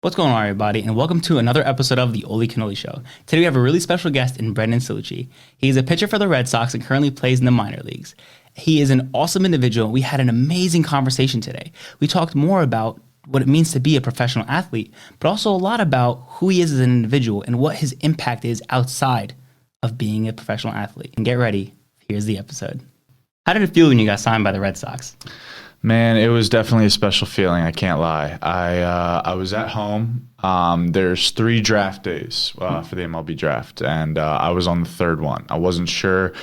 What's going on, everybody, and welcome to another episode of the Oly Kanoli Show. Today we have a really special guest in Brendan Cellucci. He's a pitcher for the Red Sox and currently plays in the minor leagues. He is an awesome individual. We had an amazing conversation today. We talked more about what it means to be a professional athlete, but also a lot about who he is as an individual and what his impact is outside of being a professional athlete. And get ready, here's the episode. How did it feel when you got signed by the Red Sox? Man, it was definitely a special feeling. I can't lie. I was at home. There's 3 draft days for the MLB draft, and I was on the third one. I wasn't sure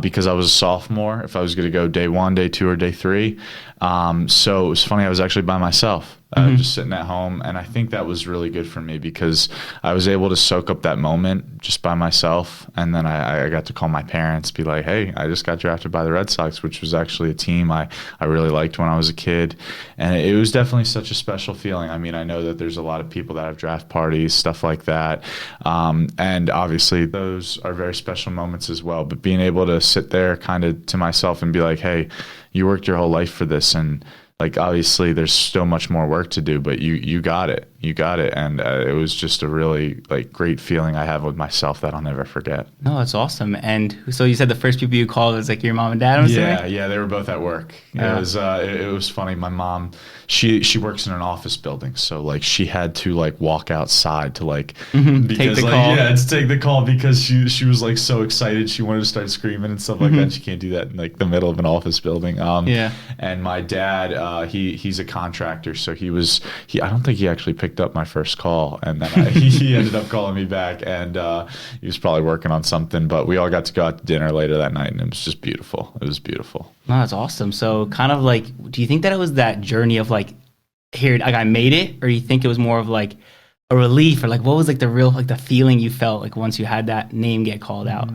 because I was a sophomore if I was going to go day 1, day 2, or day 3. So it was funny. I was actually by myself. Just sitting at home, and I think that was really good for me because I was able to soak up that moment just by myself, and then I got to call my parents, be like, hey, I just got drafted by the Red Sox, which was actually a team I really liked when I was a kid, and it was definitely such a special feeling. I mean, I know that there's a lot of people that have draft parties, stuff like that, and obviously those are very special moments as well, but being able to sit there kind of to myself and be like, hey, you worked your whole life for this, and like, obviously, there's still much more work to do, but you got it. You got it. And it was just a really, great feeling I have with myself that I'll never forget. No, that's awesome. And so you said the first people you called was, your mom and dad, I'm assuming? Yeah, they were both at work. Yeah. It was funny. My mom, she works in an office building, so, she had to, walk outside to, because, take the call. Yeah, to take the call because she was, so excited. She wanted to start screaming and stuff like that. She can't do that in, the middle of an office building. Yeah. And my dad, he's a contractor, so I don't think he actually picked up my first call, and then he ended up calling me back, and he was probably working on something, but we all got to go out to dinner later that night, and it was just beautiful. It was beautiful. No, that's awesome. So kind of do you think that it was that journey of here, I made it, or do you think it was more of a relief, or what was the real the feeling you felt once you had that name get called out?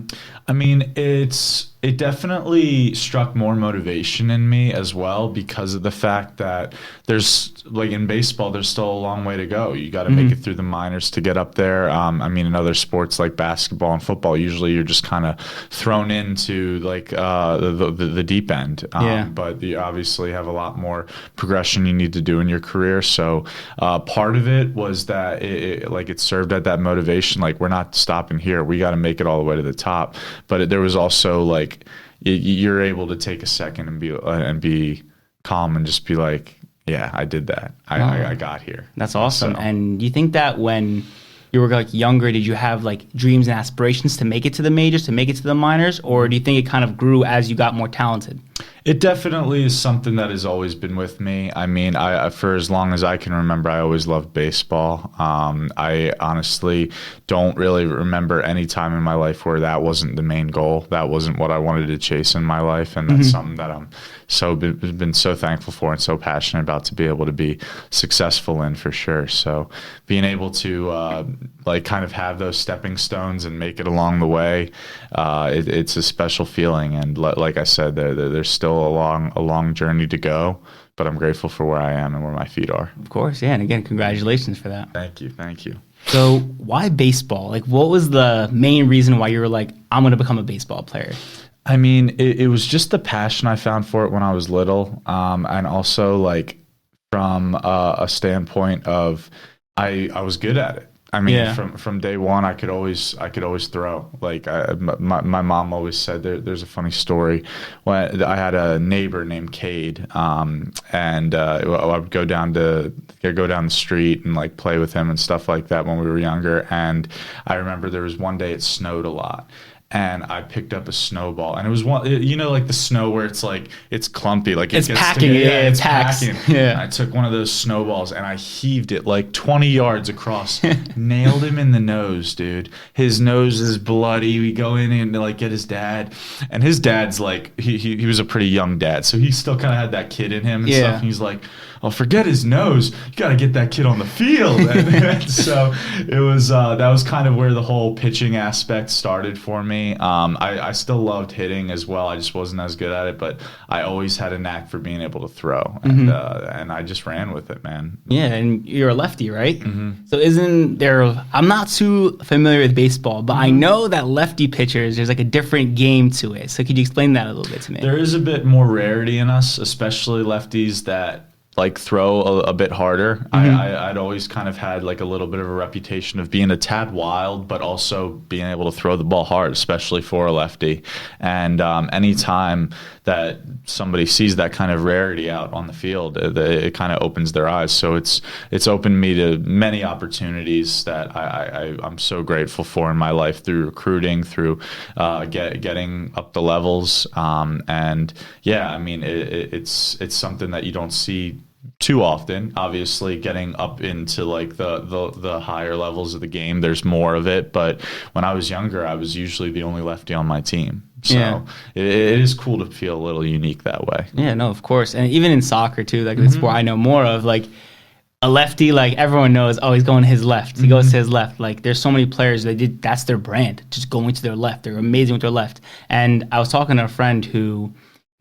I mean, it definitely struck more motivation in me as well because of the fact that there's in baseball, there's still a long way to go. You got to make it through the minors to get up there. I mean, in other sports like basketball and football, usually you're just kind of thrown into the deep end. But you obviously have a lot more progression you need to do in your career. So part of it was that it served at that motivation. We're not stopping here. We got to make it all the way to the top. But there was also you're able to take a second and be calm and just be like, yeah, I did that. I got here. That's awesome. So. And do you think that when you were younger, did you have dreams and aspirations to make it to the majors, to make it to the minors, or do you think it kind of grew as you got more talented? It definitely is something that has always been with me. I mean, for as long as I can remember, I always loved baseball. I honestly don't really remember any time in my life where that wasn't the main goal. That wasn't what I wanted to chase in my life, and that's something that I'm been so thankful for and so passionate about to be able to be successful in, for sure. So being able to kind of have those stepping stones and make it along the way, it's a special feeling. And like I said, there's still a long journey to go, but I'm grateful for where I am and where my feet are. Of course, yeah. And again, congratulations for that. Thank you. So why baseball? what was the main reason why you were I'm going to become a baseball player? I mean, it was just the passion I found for it when I was little, and also from a standpoint of I was good at it. I mean, from day one, I could always throw. My mom always said there's a funny story. When I had a neighbor named Cade, and I would go down the street and play with him and stuff like that when we were younger. And I remember there was one day it snowed a lot. And I picked up a snowball, and it was the snow where it's clumpy, it's packing. It's packing. Yeah. I took one of those snowballs and I heaved it 20 yards across, nailed him in the nose, dude. His nose is bloody. We go in and get his dad, and his dad's he was a pretty young dad, so he still kind of had that kid in him and stuff. And he's like, oh, forget his nose. You got to get that kid on the field. And so it was that was kind of where the whole pitching aspect started for me. I still loved hitting as well. I just wasn't as good at it, but I always had a knack for being able to throw, and I just ran with it, man. Yeah, and you're a lefty, right? So isn't there? I'm not too familiar with baseball, but I know that lefty pitchers, there's a different game to it. So could you explain that a little bit to me? There is a bit more rarity in us, especially lefties that like throw a bit harder. I'd always kind of had like a little bit of a reputation of being a tad wild, but also being able to throw the ball hard, especially for a lefty. And anytime that somebody sees that kind of rarity out on the field, it kind of opens their eyes. So it's opened me to many opportunities that I'm so grateful for in my life, through recruiting, through getting up the levels. And yeah, I mean, it's something that you don't see too often. Obviously, getting up into like the higher levels of the game, there's more of it. But when I was younger, I was usually the only lefty on my team. So it is cool to feel a little unique that way. Yeah, no, of course. And even in soccer too, like the sport I know more of, like a lefty, like everyone knows, oh, he's going to his left. He goes to his left. Like there's so many players that's their brand, just going to their left. They're amazing with their left. And I was talking to a friend who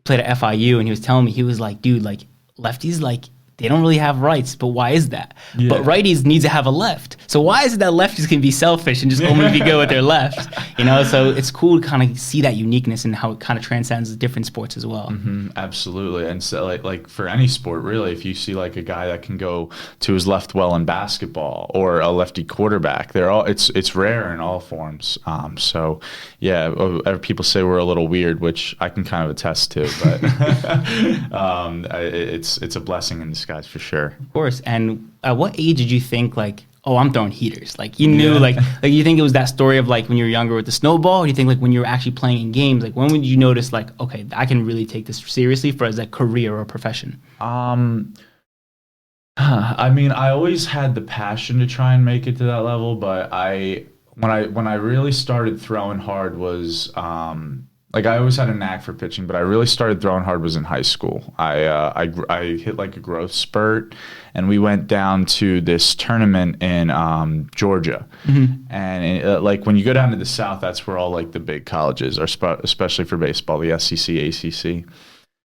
played at FIU, and he was telling me, he was like, dude, like lefties, like they don't really have rights, but why is that? Yeah. But righties need to have a left. So why is it that lefties can be selfish and just only be good with their left? You know, so it's cool to kind of see that uniqueness and how it kind of transcends different sports as well. Absolutely. And so like for any sport, really, if you see like a guy that can go to his left well in basketball, or a lefty quarterback, it's rare in all forms. So yeah, people say we're a little weird, which I can kind of attest to, but it's a blessing in disguise for sure. Of course. And at what age did you think like, oh, I'm throwing heaters? Like you knew, like you think it was that story of like when you were younger with the snowball? Or do you think like when you were actually playing in games, like when would you notice like, okay, I can really take this seriously for as a career or profession? I mean, I always had the passion to try and make it to that level, but when I really started throwing hard was like I always had a knack for pitching, but I really started throwing hard was in high school. I hit like a growth spurt, and we went down to this tournament in Georgia. And like when you go down to the South, that's where all like the big colleges are, especially for baseball, the SEC, ACC.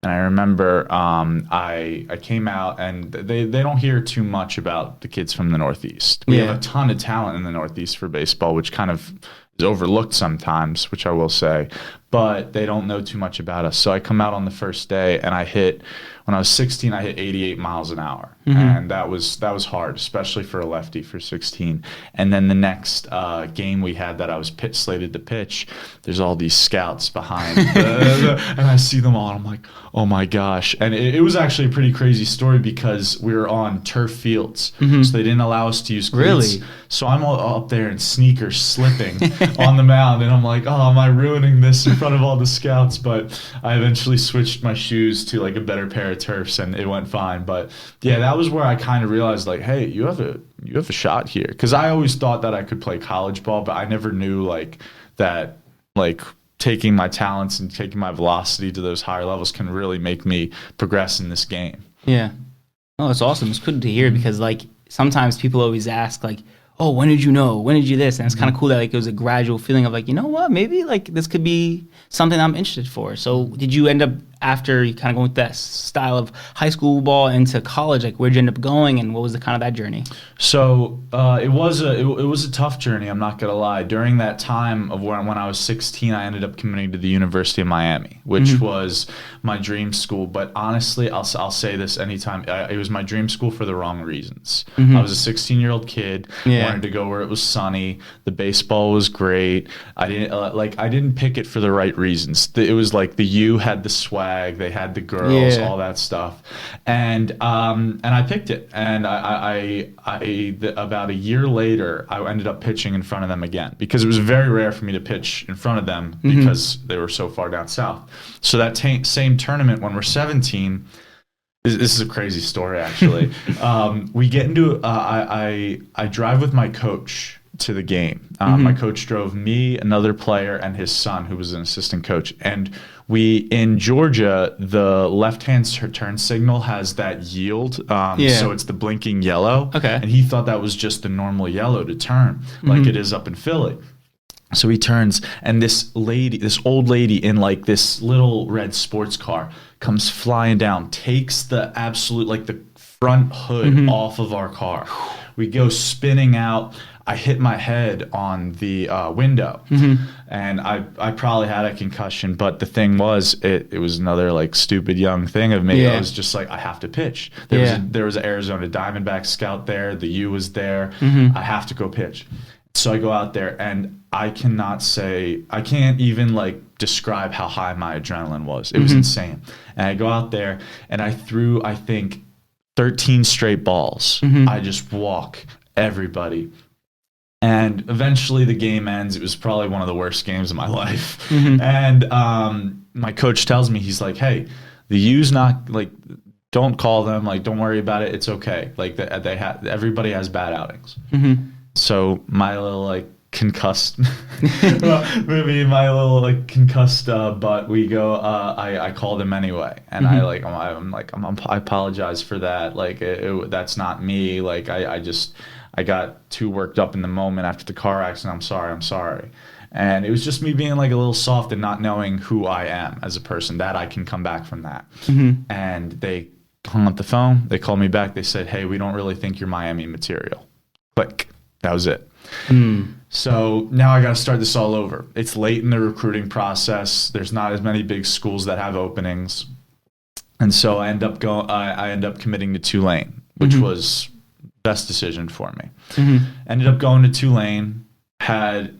And I remember I came out, and they don't hear too much about the kids from the Northeast. We have a ton of talent in the Northeast for baseball, which kind of is overlooked sometimes, which I will say, but they don't know too much about us. So I come out on the first day, and when I was 16, I hit 88 miles an hour. And that was hard, especially for a lefty for 16. And then the next game we had that I was slated to pitch, there's all these scouts behind, and I see them all, and I'm like, oh my gosh. And it was actually a pretty crazy story because we were on turf fields, so they didn't allow us to use cleats. Really? So I'm all up there in sneakers slipping on the mound, and I'm like, oh, am I ruining this in front of all the scouts? But I eventually switched my shoes to like a better pair of turfs, and it went fine. But yeah, that was where I kind of realized like, hey, you have a shot here, because I always thought that I could play college ball, but I never knew like that like taking my talents and taking my velocity to those higher levels can really make me progress in this game. Yeah. Oh, that's awesome. It's good to hear, because like sometimes people always ask like, oh, when did you know? When did you this? And it's kind of cool that like it was a gradual feeling of like, you know what, maybe like this could be something I'm interested for. So did you end up, after you kind of going with that style of high school ball into college, like where'd you end up going, and what was the kind of that journey? So it was a tough journey, I'm not gonna lie. During that time of when I was 16, I ended up committing to the University of Miami, which was my dream school. But honestly, I'll say this anytime, it was my dream school for the wrong reasons. I was a 16-year-old kid, wanted to go where it was sunny. The baseball was great. I didn't pick it for the right reasons. It was like the U had the swag. They had the girls, all that stuff, and I picked it. And about a year later, I ended up pitching in front of them again, because it was very rare for me to pitch in front of them because they were so far down south. So that same tournament, when we're 17. This is a crazy story, actually. We get into I drive with my coach to the game. My coach drove me, another player, and his son, who was an assistant coach. And in Georgia, the left-hand turn signal has that yield, so it's the blinking yellow. Okay. And he thought that was just the normal yellow to turn, like it is up in Philly. So he turns, and this old lady in like this little red sports car comes flying down, takes the absolute, like the front hood off of our car. We go spinning out. I hit my head on the window, and I probably had a concussion. But the thing was, it was another like stupid young thing of me. I was just like, I have to pitch. There was an Arizona Diamondback scout there. The U was there. I have to go pitch. So I go out there, and I can't even like describe how high my adrenaline was. It was insane. And I go out there, and I threw, I think, 13 straight balls. I just walk everybody. And eventually the game ends. It was probably one of the worst games of my life. And my coach tells me, he's like, hey, the U's not like, don't call them. Like, don't worry about it. It's okay. Like everybody has bad outings. So my little like concussed, maybe my little like concussed butt. We go. I called him anyway, and I apologize for that. Like that's not me. Like I got too worked up in the moment after the car accident. I'm sorry. And it was just me being like a little soft and not knowing who I am as a person, that I can come back from that. And they hung up the phone. They called me back. They said, hey, we don't really think you're Miami material. Click. That was it. So now I got to start this all over. It's late in the recruiting process. There's not as many big schools that have openings. And so I end up committing to Tulane, which was best decision for me. Ended up going to Tulane, had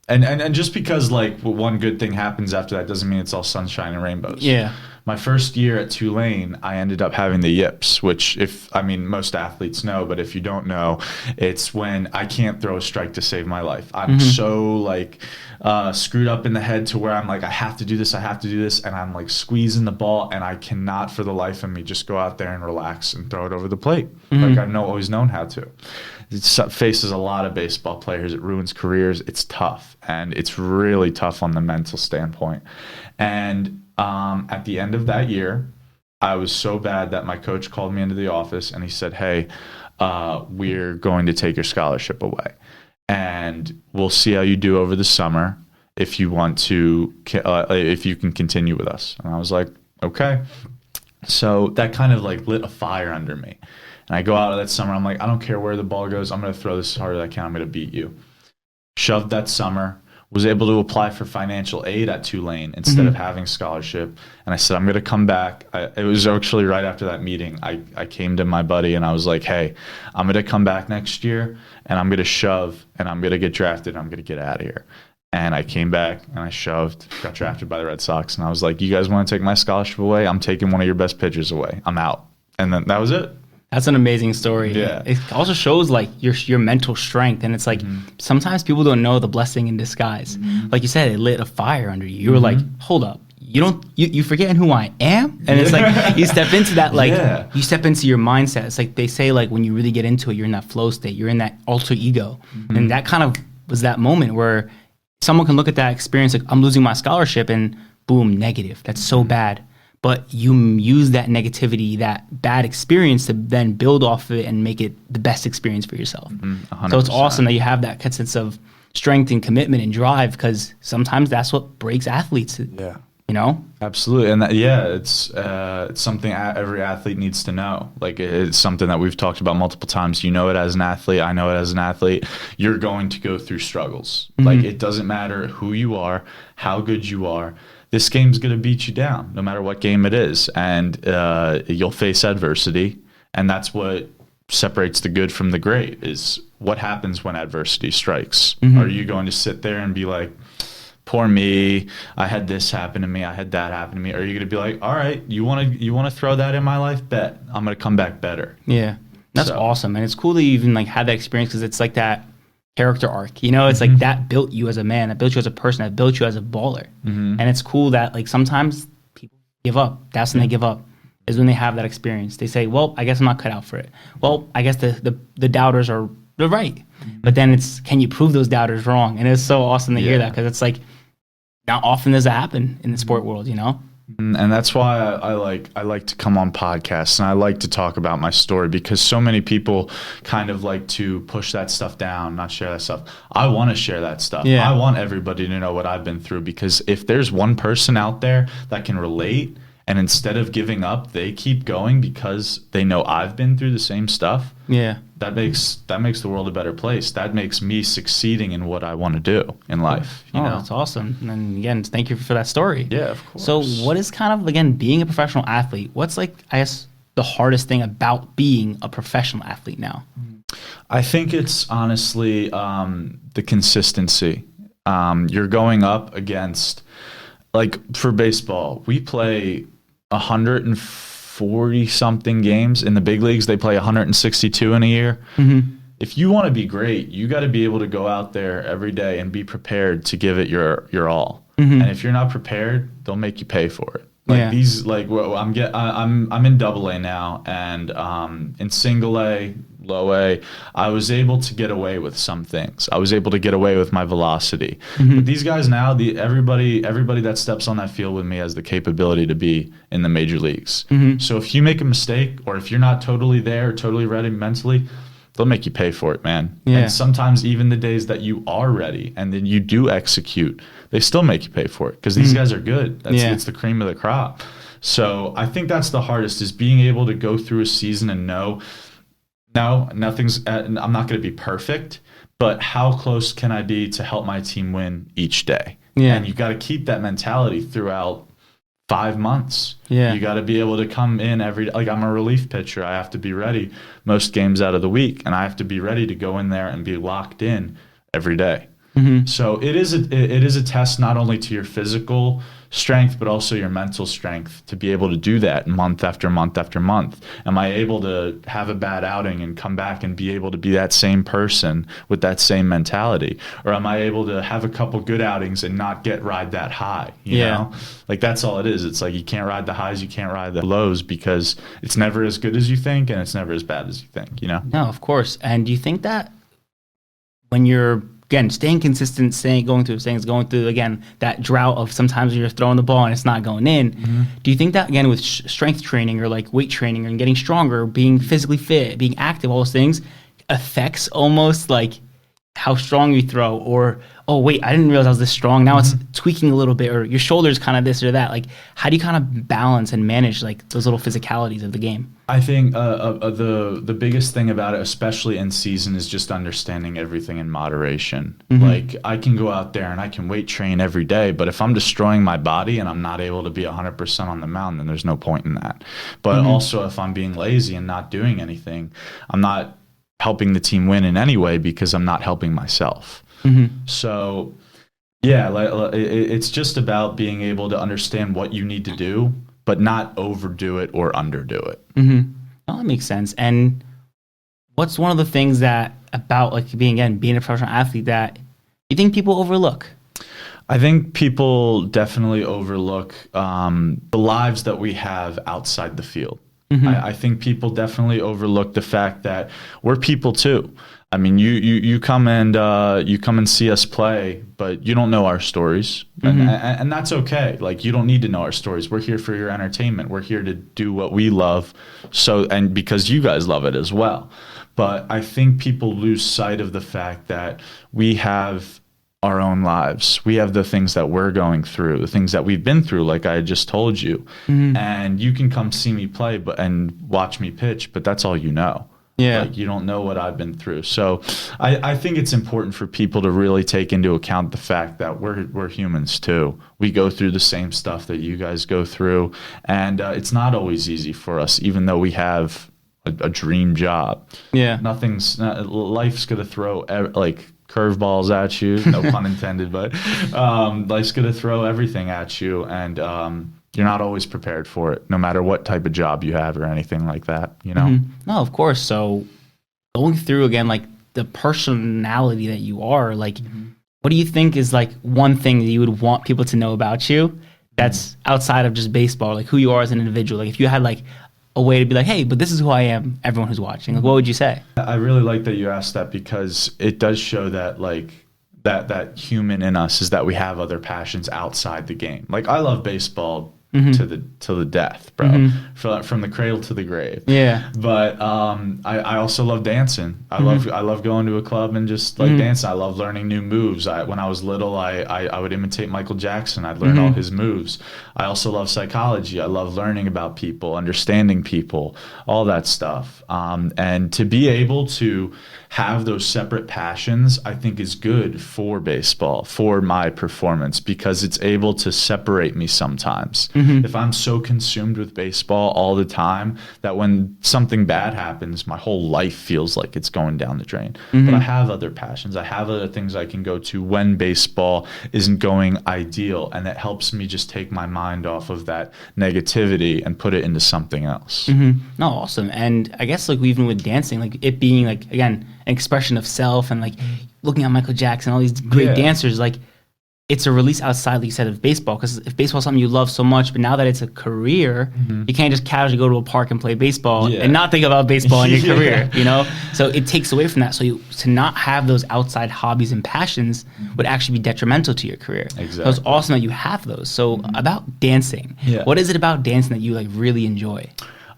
and just because like one good thing happens after that doesn't mean it's all sunshine and rainbows. Yeah. My first year at Tulane, I ended up having the yips, which most athletes know, but if you don't know, it's when I can't throw a strike to save my life. I'm so like screwed up in the head to where I'm like, I have to do this, and I'm like squeezing the ball, and I cannot for the life of me just go out there and relax and throw it over the plate. Like I've always known how to. It faces a lot of baseball players. It ruins careers. It's tough, and it's really tough on the mental standpoint. And at the end of that year, I was so bad that my coach called me into the office and he said, hey, we're going to take your scholarship away, and we'll see how you do over the summer if you want to, if you can continue with us. And I was like, okay. So that kind of like lit a fire under me. And I go out of that summer, I'm like, I don't care where the ball goes. I'm going to throw this as hard as I can. I'm going to beat you. Shoved that summer. Was able to apply for financial aid at Tulane instead of having scholarship. And I said, I'm going to come back. It was actually right after that meeting. I came to my buddy and I was like, hey, I'm going to come back next year and I'm going to shove and I'm going to get drafted. And I'm going to get out of here. And I came back and I shoved, got drafted by the Red Sox. And I was like, you guys want to take my scholarship away? I'm taking one of your best pitchers away. I'm out. And then that was it. That's an amazing story. Yeah. It also shows like your mental strength. And it's like sometimes people don't know the blessing in disguise. Like you said, it lit a fire under you. You were like, hold up. You forgetting who I am? And it's like you step into that, like you step into your mindset. It's like they say, like when you really get into it, you're in that flow state. You're in that alter ego. And that kind of was that moment where someone can look at that experience like, I'm losing my scholarship, and boom, negative. That's so bad. But you use that negativity, that bad experience, to then build off of it and make it the best experience for yourself. 100%. So it's awesome that you have that sense of strength and commitment and drive, because sometimes that's what breaks athletes. Yeah. You know? Absolutely. And it's something every athlete needs to know. Like it's something that we've talked about multiple times. You know it as an athlete. I know it as an athlete. You're going to go through struggles. Like it doesn't matter who you are, how good you are. This game's going to beat you down no matter what game it is. And you'll face adversity. And that's what separates the good from the great, is what happens when adversity strikes. Are you going to sit there and be like, poor me, I had this happen to me, I had that happen to me? Or are you going to be like, all right, you want to throw that in my life? Bet. I'm going to come back better. Yeah. That's awesome. And it's cool that you even like had that experience, because it's like that character arc, it's like that built you as a man, that built you as a person, that built you as a baller. And it's cool that like sometimes people give up. That's when they give up, is when they have that experience. They say, well, I guess I'm not cut out for it. Well, I guess the doubters are right. But then it's, can you prove those doubters wrong? And it's so awesome to hear that, because it's like not often does that happen in the sport world, And that's why I like to come on podcasts, and I like to talk about my story, because so many people kind of like to push that stuff down, not share that stuff. I want to share that stuff. Yeah. I want everybody to know what I've been through, because if there's one person out there that can relate, and instead of giving up, they keep going because they know I've been through the same stuff. Yeah. that makes the world a better place. That makes me succeeding in what I want to do in life. You know? That's awesome. And again, thank you for that story. Yeah, of course. So what is kind of, again, being a professional athlete? What's like, I guess, the hardest thing about being a professional athlete now? I think it's honestly the consistency. You're going up against, like for baseball, we play 140 something games. In the big leagues, they play 162 in a year. Mm-hmm. If you want to be great, you got to be able to go out there every day and be prepared to give it your all. Mm-hmm. And if you're not prepared, they'll make you pay for it. Like these, like I'm in Double A now, and in Single A, Low A, I was able to get away with some things. I was able to get away with my velocity. Mm-hmm. But these guys now, everybody that steps on that field with me has the capability to be in the major leagues. Mm-hmm. So if you make a mistake, or if you're not totally there, totally ready mentally, they'll make you pay for it, man. Yeah. And sometimes even the days that you are ready and then you do execute, they still make you pay for it because these guys are good. It's the cream of the crop. So I think that's the hardest, is being able to go through a season and know, no, I'm not going to be perfect, but how close can I be to help my team win each day? Yeah. And you got to keep that mentality throughout 5 months. Yeah. You got to be able to come in every day. Like, I'm a relief pitcher. I have to be ready most games out of the week, and I have to be ready to go in there and be locked in every day. Mm-hmm. So it is a test not only to your physical strength, but also your mental strength to be able to do that month after month after month. Am I able to have a bad outing and come back and be able to be that same person with that same mentality? Or am I able to have a couple good outings and not ride that high? You know? Like, that's all it is. It's like, you can't ride the highs, you can't ride the lows, because it's never as good as you think and it's never as bad as you think, you know? No, of course. And do you think that when you're, again, staying consistent, going through, again, that drought of sometimes you're throwing the ball and it's not going in. Mm-hmm. Do you think that, again, with strength training or like weight training and getting stronger, being physically fit, being active, all those things affects almost like how strong you throw? Or, oh, wait, I didn't realize I was this strong. Now it's tweaking a little bit, or your shoulder's kind of this or that. Like, how do you kind of balance and manage like those little physicalities of the game? I think the biggest thing about it, especially in season, is just understanding everything in moderation. Mm-hmm. Like, I can go out there and I can weight train every day, but if I'm destroying my body and I'm not able to be 100% on the mound, then there's no point in that. But also, if I'm being lazy and not doing anything, I'm not helping the team win in any way, because I'm not helping myself. Mm-hmm. So, yeah, it's just about being able to understand what you need to do, but not overdo it or underdo it. Mm-hmm. Oh, that makes sense. And what's one of the things that about like being a professional athlete that you think people overlook? I think people definitely overlook the lives that we have outside the field. Mm-hmm. I think people definitely overlook the fact that we're people too. I mean, you come and see us play, but you don't know our stories, and that's okay. Like, you don't need to know our stories. We're here for your entertainment. We're here to do what we love, and because you guys love it as well. But I think people lose sight of the fact that we have our own lives. We have the things that we're going through, the things that we've been through, like I just told you. Mm-hmm. And you can come see me play and watch me pitch, but that's all you know. Yeah. Like, you don't know what I've been through. So I think it's important for people to really take into account the fact that we're humans too. We go through the same stuff that you guys go through. And it's not always easy for us, even though we have a dream job. Yeah. Life's going to throw like curveballs at you, no pun intended, but life's going to throw everything at you, and you're not always prepared for it, no matter what type of job you have or anything like that, you know? Mm-hmm. No, of course. So going through, again, like the personality that you are, like, what do you think is like one thing that you would want people to know about you that's outside of just baseball, like who you are as an individual? Like, if you had like a way to be like, hey, but this is who I am, everyone who's watching, like, what would you say? I really like that you asked that, because it does show that like that human in us is that we have other passions outside the game. Like, I love baseball to the death, bro. From the cradle to the grave. Yeah. But I also love dancing. I love going to a club and just like dancing. I love learning new moves. When I was little, I would imitate Michael Jackson. I'd learn all his moves. I also love psychology. I love learning about people, understanding people, all that stuff. And to be able to have those separate passions, I think is good for baseball, for my performance, because it's able to separate me sometimes. If I'm so consumed with baseball all the time that when something bad happens, my whole life feels like it's going down the drain. But I have other passions. I have other things I can go to when baseball isn't going ideal, and that helps me just take my mind off of that negativity and put it into something else. No, awesome. And I guess like even with dancing, like it being like, again, an expression of self, and like looking at Michael Jackson, all these great dancers, like it's a release outside, like you said, of baseball. Because if baseball is something you love so much, but now that it's a career, you can't just casually go to a park and play baseball and not think about baseball in your career, you know? So it takes away from that. So to not have those outside hobbies and passions would actually be detrimental to your career. Exactly. So it's awesome that you have those. So about dancing, what is it about dancing that you like really enjoy?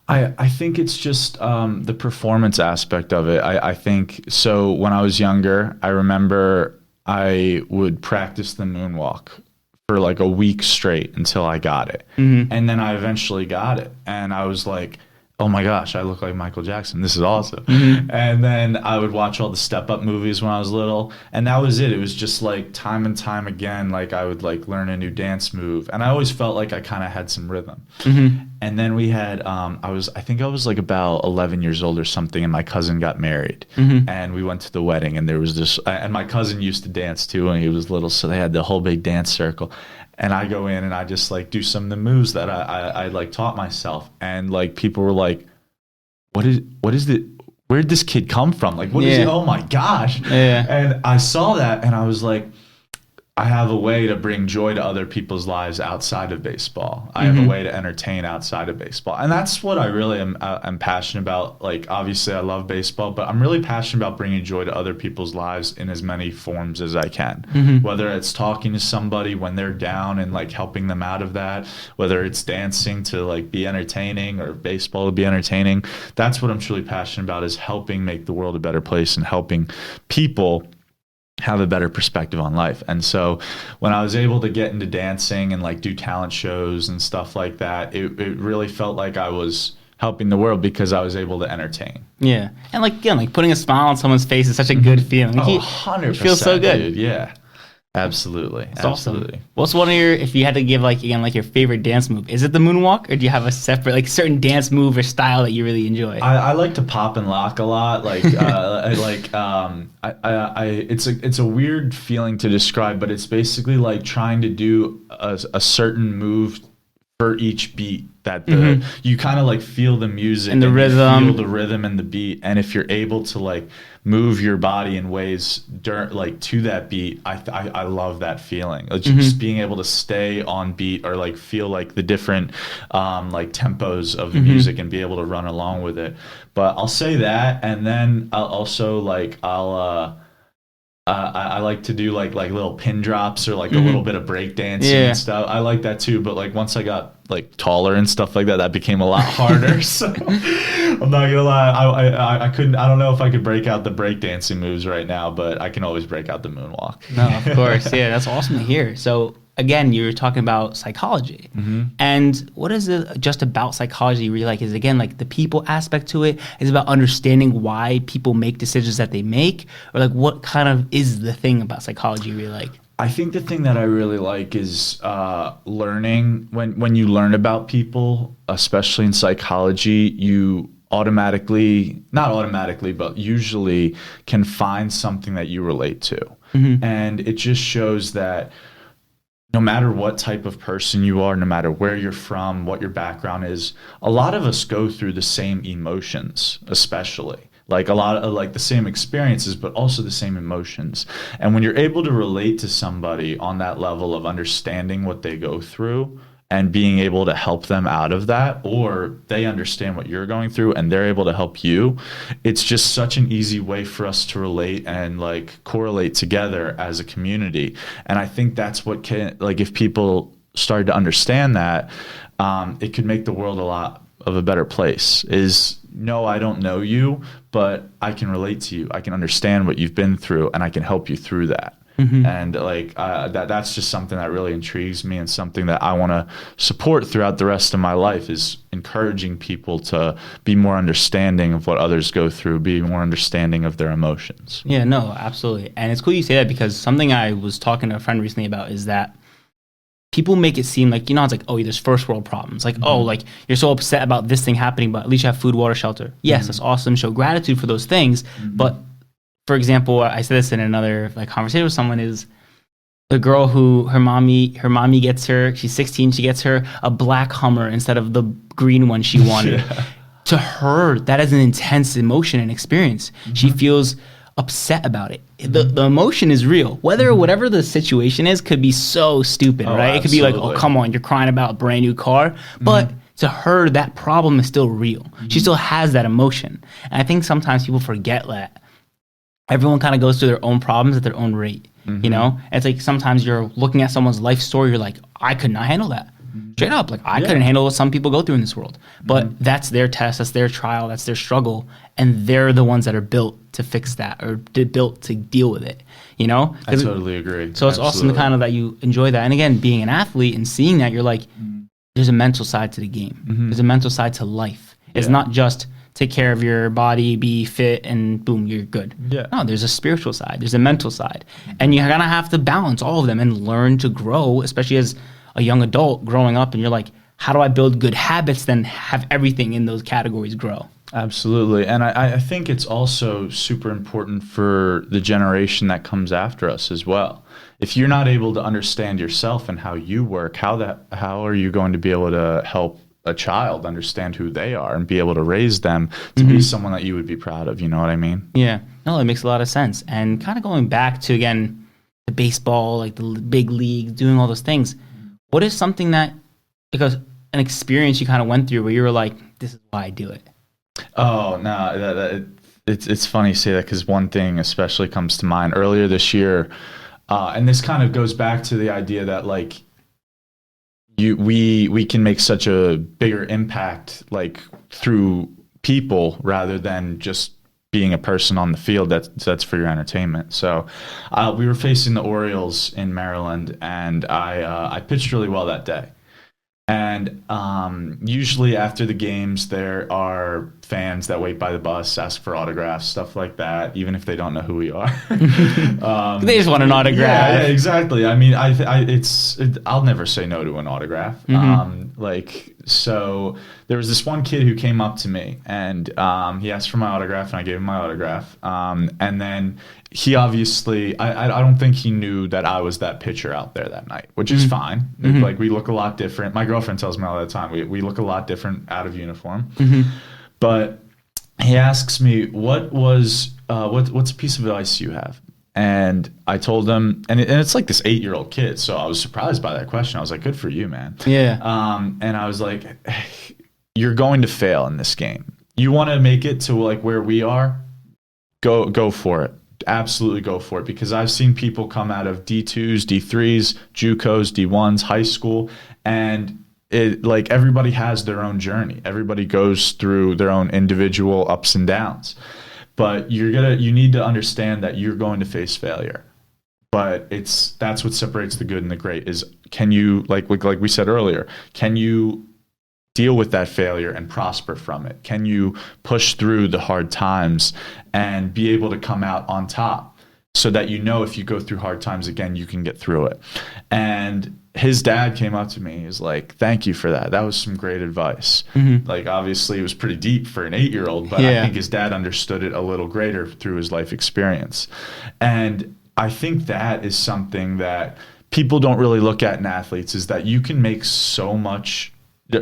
I think it's just the performance aspect of it. I think, so when I was younger, I remember I would practice the moonwalk for like a week straight until I got it. And then I eventually got it. And I was like, oh my gosh, I look like Michael Jackson. This is awesome. And then I would watch all the Step Up movies when I was little. And that was it. It was just like time and time again, like I would like learn a new dance move. And I always felt like I kind of had some rhythm. And then we had, I think I was like about 11 years old or something, and my cousin got married. And we went to the wedding, and there was this, and my cousin used to dance too when he was little. So they had the whole big dance circle. And I go in and I just like do some of the moves that I like taught myself. And like people were like, what is it? Where did this kid come from? Like, what is it? Oh my gosh. And I saw that and I was like, I have a way to bring joy to other people's lives outside of baseball. I have a way to entertain outside of baseball. And that's what I really am passionate about. Like, obviously I love baseball, but I'm really passionate about bringing joy to other people's lives in as many forms as I can. Whether it's talking to somebody when they're down and like helping them out of that, whether it's dancing to like be entertaining or baseball to be entertaining. That's what I'm truly passionate about, is helping make the world a better place and helping people have a better perspective on life. And so when I was able to get into dancing and like do talent shows and stuff like that, it really felt like I was helping the world because I was able to entertain. Yeah. And like, again, like putting a smile on someone's face is such a good feeling. Like 100%. It feels so good. Dude. Yeah. Absolutely. It's absolutely awesome. What's one of your, if you had to give like, again, like your favorite dance move, is it the moonwalk, or do you have a separate, like certain dance move or style that you really enjoy? I like to pop and lock a lot. Like, it's a weird feeling to describe, but it's basically like trying to do a certain move for each beat that you kind of like feel the music and the rhythm, feel the rhythm and the beat. And if you're able to like move your body in ways like to that beat, I love that feeling. Just being able to stay on beat or like feel like the different like tempos of the music and be able to run along with it. But I'll say that, and then I'll also like I like to do like little pin drops or like a little bit of break dancing and stuff. I like that too. But like once I got like taller and stuff like that, that became a lot harder. So I'm not gonna lie, I couldn't. I don't know if I could break out the break dancing moves right now, but I can always break out the moonwalk. No, of course, yeah, that's awesome to hear. So again, you were talking about psychology, and what is it just about psychology you really like? Is it, again, like the people aspect to it? Is it about understanding why people make decisions that they make, or like what kind of is the thing about psychology you really like? I think the thing that I really like is learning. When you learn about people, especially in psychology, you not automatically, but usually can find something that you relate to. And it just shows that no matter what type of person you are, no matter where you're from, what your background is, a lot of us go through the same emotions, especially. Like a lot of like the same experiences, but also the same emotions. And when you're able to relate to somebody on that level of understanding what they go through and being able to help them out of that, or they understand what you're going through and they're able to help you, it's just such an easy way for us to relate and like correlate together as a community. And I think that's what can, like, if people started to understand that, it could make the world a lot of a better place. Is, no, I don't know you, but I can relate to you. I can understand what you've been through, and I can help you through that. And like that's just something that really intrigues me, and something that I want to support throughout the rest of my life, is encouraging people to be more understanding of what others go through, be more understanding of their emotions. Yeah, no, absolutely. And it's cool you say that, because something I was talking to a friend recently about is that people make it seem like, it's like, oh, there's first world problems. Like, oh, like you're so upset about this thing happening, but at least you have food, water, shelter. Yes, that's awesome. Show gratitude for those things. But for example, I said this in another like conversation with someone, is the girl who her mommy gets her, she's 16, she gets her a black Hummer instead of the green one she wanted. To her, that is an intense emotion and experience. She feels upset about it. The emotion is real. Whatever the situation is, could be so stupid, right? It could be like, oh, come on, you're crying about a brand new car. But to her, that problem is still real. She still has that emotion. And I think sometimes people forget that everyone kind of goes through their own problems at their own rate. It's like sometimes you're looking at someone's life story, you're like, I could not handle that. Straight up, like I couldn't handle what some people go through in this world. But that's their test, that's their trial, that's their struggle, and they're the ones that are built to fix that, or built to deal with it. I totally agree. So it's awesome to kind of that you enjoy that. And again, being an athlete and seeing that, you're like, there's a mental side to the game. There's a mental side to life. It's not just take care of your body, be fit, and boom, you're good. No, there's a spiritual side, there's a mental side, and you're gonna have to balance all of them and learn to grow, especially as a young adult growing up. And you're like, how do I build good habits, then have everything in those categories grow? Absolutely. And I think it's also super important for the generation that comes after us as well. If you're not able to understand yourself and how you work, how are you going to be able to help a child understand who they are and be able to raise them to be someone that you would be proud of? You know what I mean? Yeah. No, it makes a lot of sense. And kind of going back to, again, the baseball, like the big leagues, doing all those things, what is something that, because an experience you kind of went through where you were like, this is why I do it? Oh, no, it's funny you say that, because one thing especially comes to mind earlier this year, and this kind of goes back to the idea that like we can make such a bigger impact like through people rather than just being a person on the field that's for your entertainment. So we were facing the Orioles in Maryland, and I pitched really well that day. And usually after the games, there are fans that wait by the bus, ask for autographs, stuff like that, even if they don't know who we are. They just want an autograph. Yeah, exactly. I mean, I'll never say no to an autograph. So there was this one kid who came up to me, and he asked for my autograph, and I gave him my autograph. And then he obviously, I don't think he knew that I was that pitcher out there that night, which is fine. Like, we look a lot different. My girlfriend tells me all the time, we look a lot different out of uniform. But he asks me, what's a piece of advice you have? And I told him, and it's like this 8-year-old kid, so I was surprised by that question. I was like, good for you, man. Yeah. And I was like, you're going to fail in this game. You want to make it to like where we are? Go for it. Absolutely go for it, because I've seen people come out of D2s, D3s, JUCOs, D1s, high school, and like everybody has their own journey. Everybody goes through their own individual ups and downs. But you need to understand that you're going to face failure. But that's what separates the good and the great, is can you, like we said earlier, can you deal with that failure and prosper from it? Can you push through the hard times and be able to come out on top, so that if you go through hard times again, you can get through it? And his dad came up to me. He was like, thank you for that. That was some great advice. Like, obviously it was pretty deep for an 8-year-old, but I think his dad understood it a little greater through his life experience. And I think that is something that people don't really look at in athletes, is that you can make so much,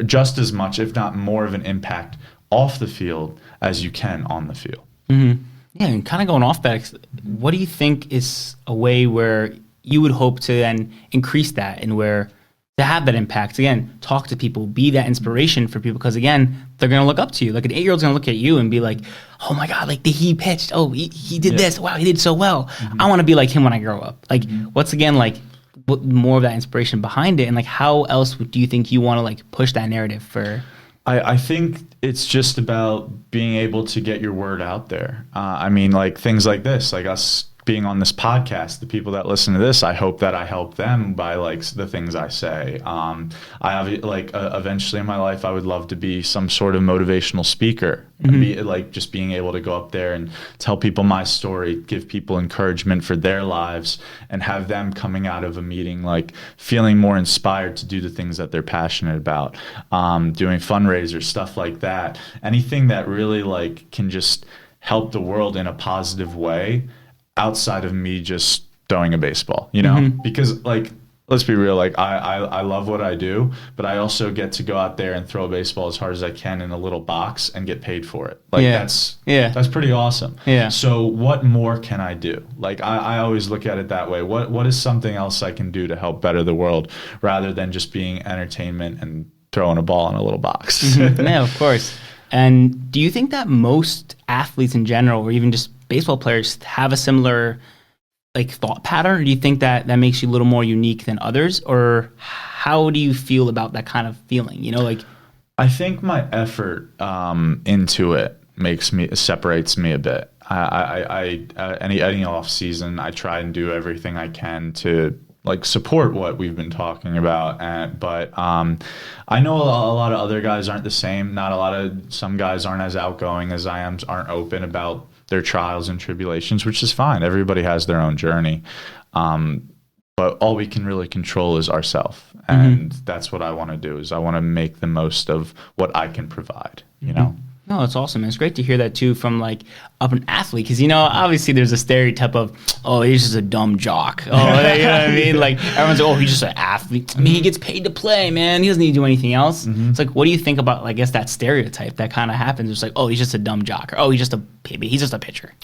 just as much, if not more of an impact off the field as you can on the field. Yeah, and kind of going off that, what do you think is a way where you would hope to then increase that, and where to have that impact? Again, talk to people, be that inspiration for people, because again, they're going to look up to you. Like, an 8-year-old's going to look at you and be like, oh my God, like he pitched. Oh, he did this. Wow, he did so well. I want to be like him when I grow up. Like, once again, like, what more of that inspiration behind it, and like how else do you think you want to like push that narrative for? I think it's just about being able to get your word out there. I mean, like things like this, like us being on this podcast, the people that listen to this, I hope that I help them by like the things I say. I have like eventually in my life, I would love to be some sort of motivational speaker, and be like just being able to go up there and tell people my story, give people encouragement for their lives, and have them coming out of a meeting like feeling more inspired to do the things that they're passionate about. Doing fundraisers, stuff like that. Anything that really like can just help the world in a positive way, outside of me just throwing a baseball, you know, because like, let's be real, like I love what I do, but I also get to go out there and throw a baseball as hard as I can in a little box and get paid for it. Like that's pretty awesome. Yeah. So what more can I do? Like I always look at it that way. What is something else I can do to help better the world rather than just being entertainment and throwing a ball in a little box? Yeah, of course. And do you think that most athletes in general, or even just baseball players, have a similar like thought pattern? Or do you think that that makes you a little more unique than others? Or how do you feel about that kind of feeling? You know, like I think my effort into it separates me a bit. Any off season, I try and do everything I can to like support what we've been talking about, but I know a lot of other guys aren't the same. Some guys aren't as outgoing as I am, aren't open about their trials and tribulations, which is fine. Everybody has their own journey, but all we can really control is ourselves, and that's what I want to do. Is I want to make the most of what I can provide. You know. No, it's awesome. It's great to hear that too from like an athlete, because you know obviously there's a stereotype of, oh, he's just a dumb jock. Oh, you know what I mean? Like everyone's like, oh, he's just an athlete. I mean, he gets paid to play, man. He doesn't need to do anything else. It's like, what do you think about, I guess, that stereotype that kind of happens? It's like, oh, he's just a dumb jock, or oh, he's just a pitcher.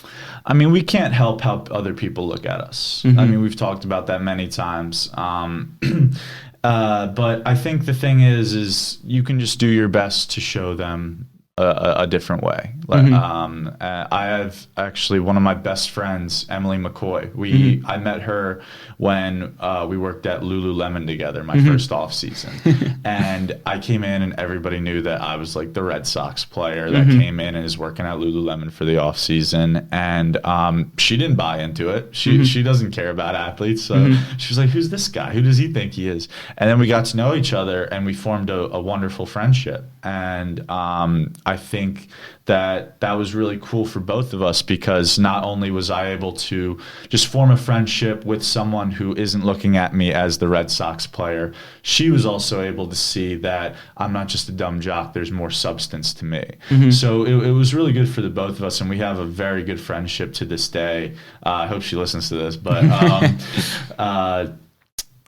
I mean, we can't help how other people look at us. I mean, we've talked about that many times. But I think the thing is you can just do your best to show them a different way. I have actually one of my best friends, Emily McCoy. I met her when we worked at Lululemon together, my first off season, and I came in and everybody knew that I was like the Red Sox player that came in and is working at Lululemon for the off season, and she didn't buy into it. She doesn't care about athletes, so she was like, "Who's this guy? Who does he think he is?" And then we got to know each other, and we formed a wonderful friendship, and I think that was really cool for both of us, because not only was I able to just form a friendship with someone who isn't looking at me as the Red Sox player, she was also able to see that I'm not just a dumb jock, there's more substance to me. So it was really good for the both of us, and we have a very good friendship to this day. I hope she listens to this, but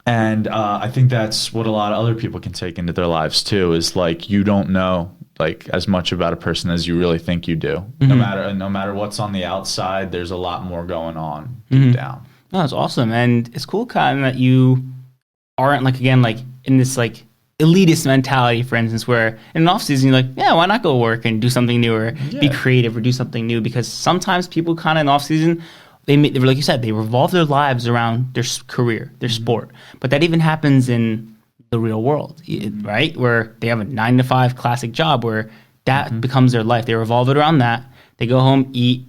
and I think that's what a lot of other people can take into their lives too, is like, you don't know like as much about a person as you really think you do. No matter what's on the outside, there's a lot more going on deep down. No, that's awesome. And it's cool kind of that you aren't like, again, like in this like elitist mentality, for instance, where in an off season you're like, yeah, why not go work and do something new, or be creative or do something new? Because sometimes people kind of in off season, they like you said, they revolve their lives around their career, their sport. But that even happens in the real world, right? Where they have a 9-to-5 classic job where that becomes their life. They revolve it around that. They go home, eat,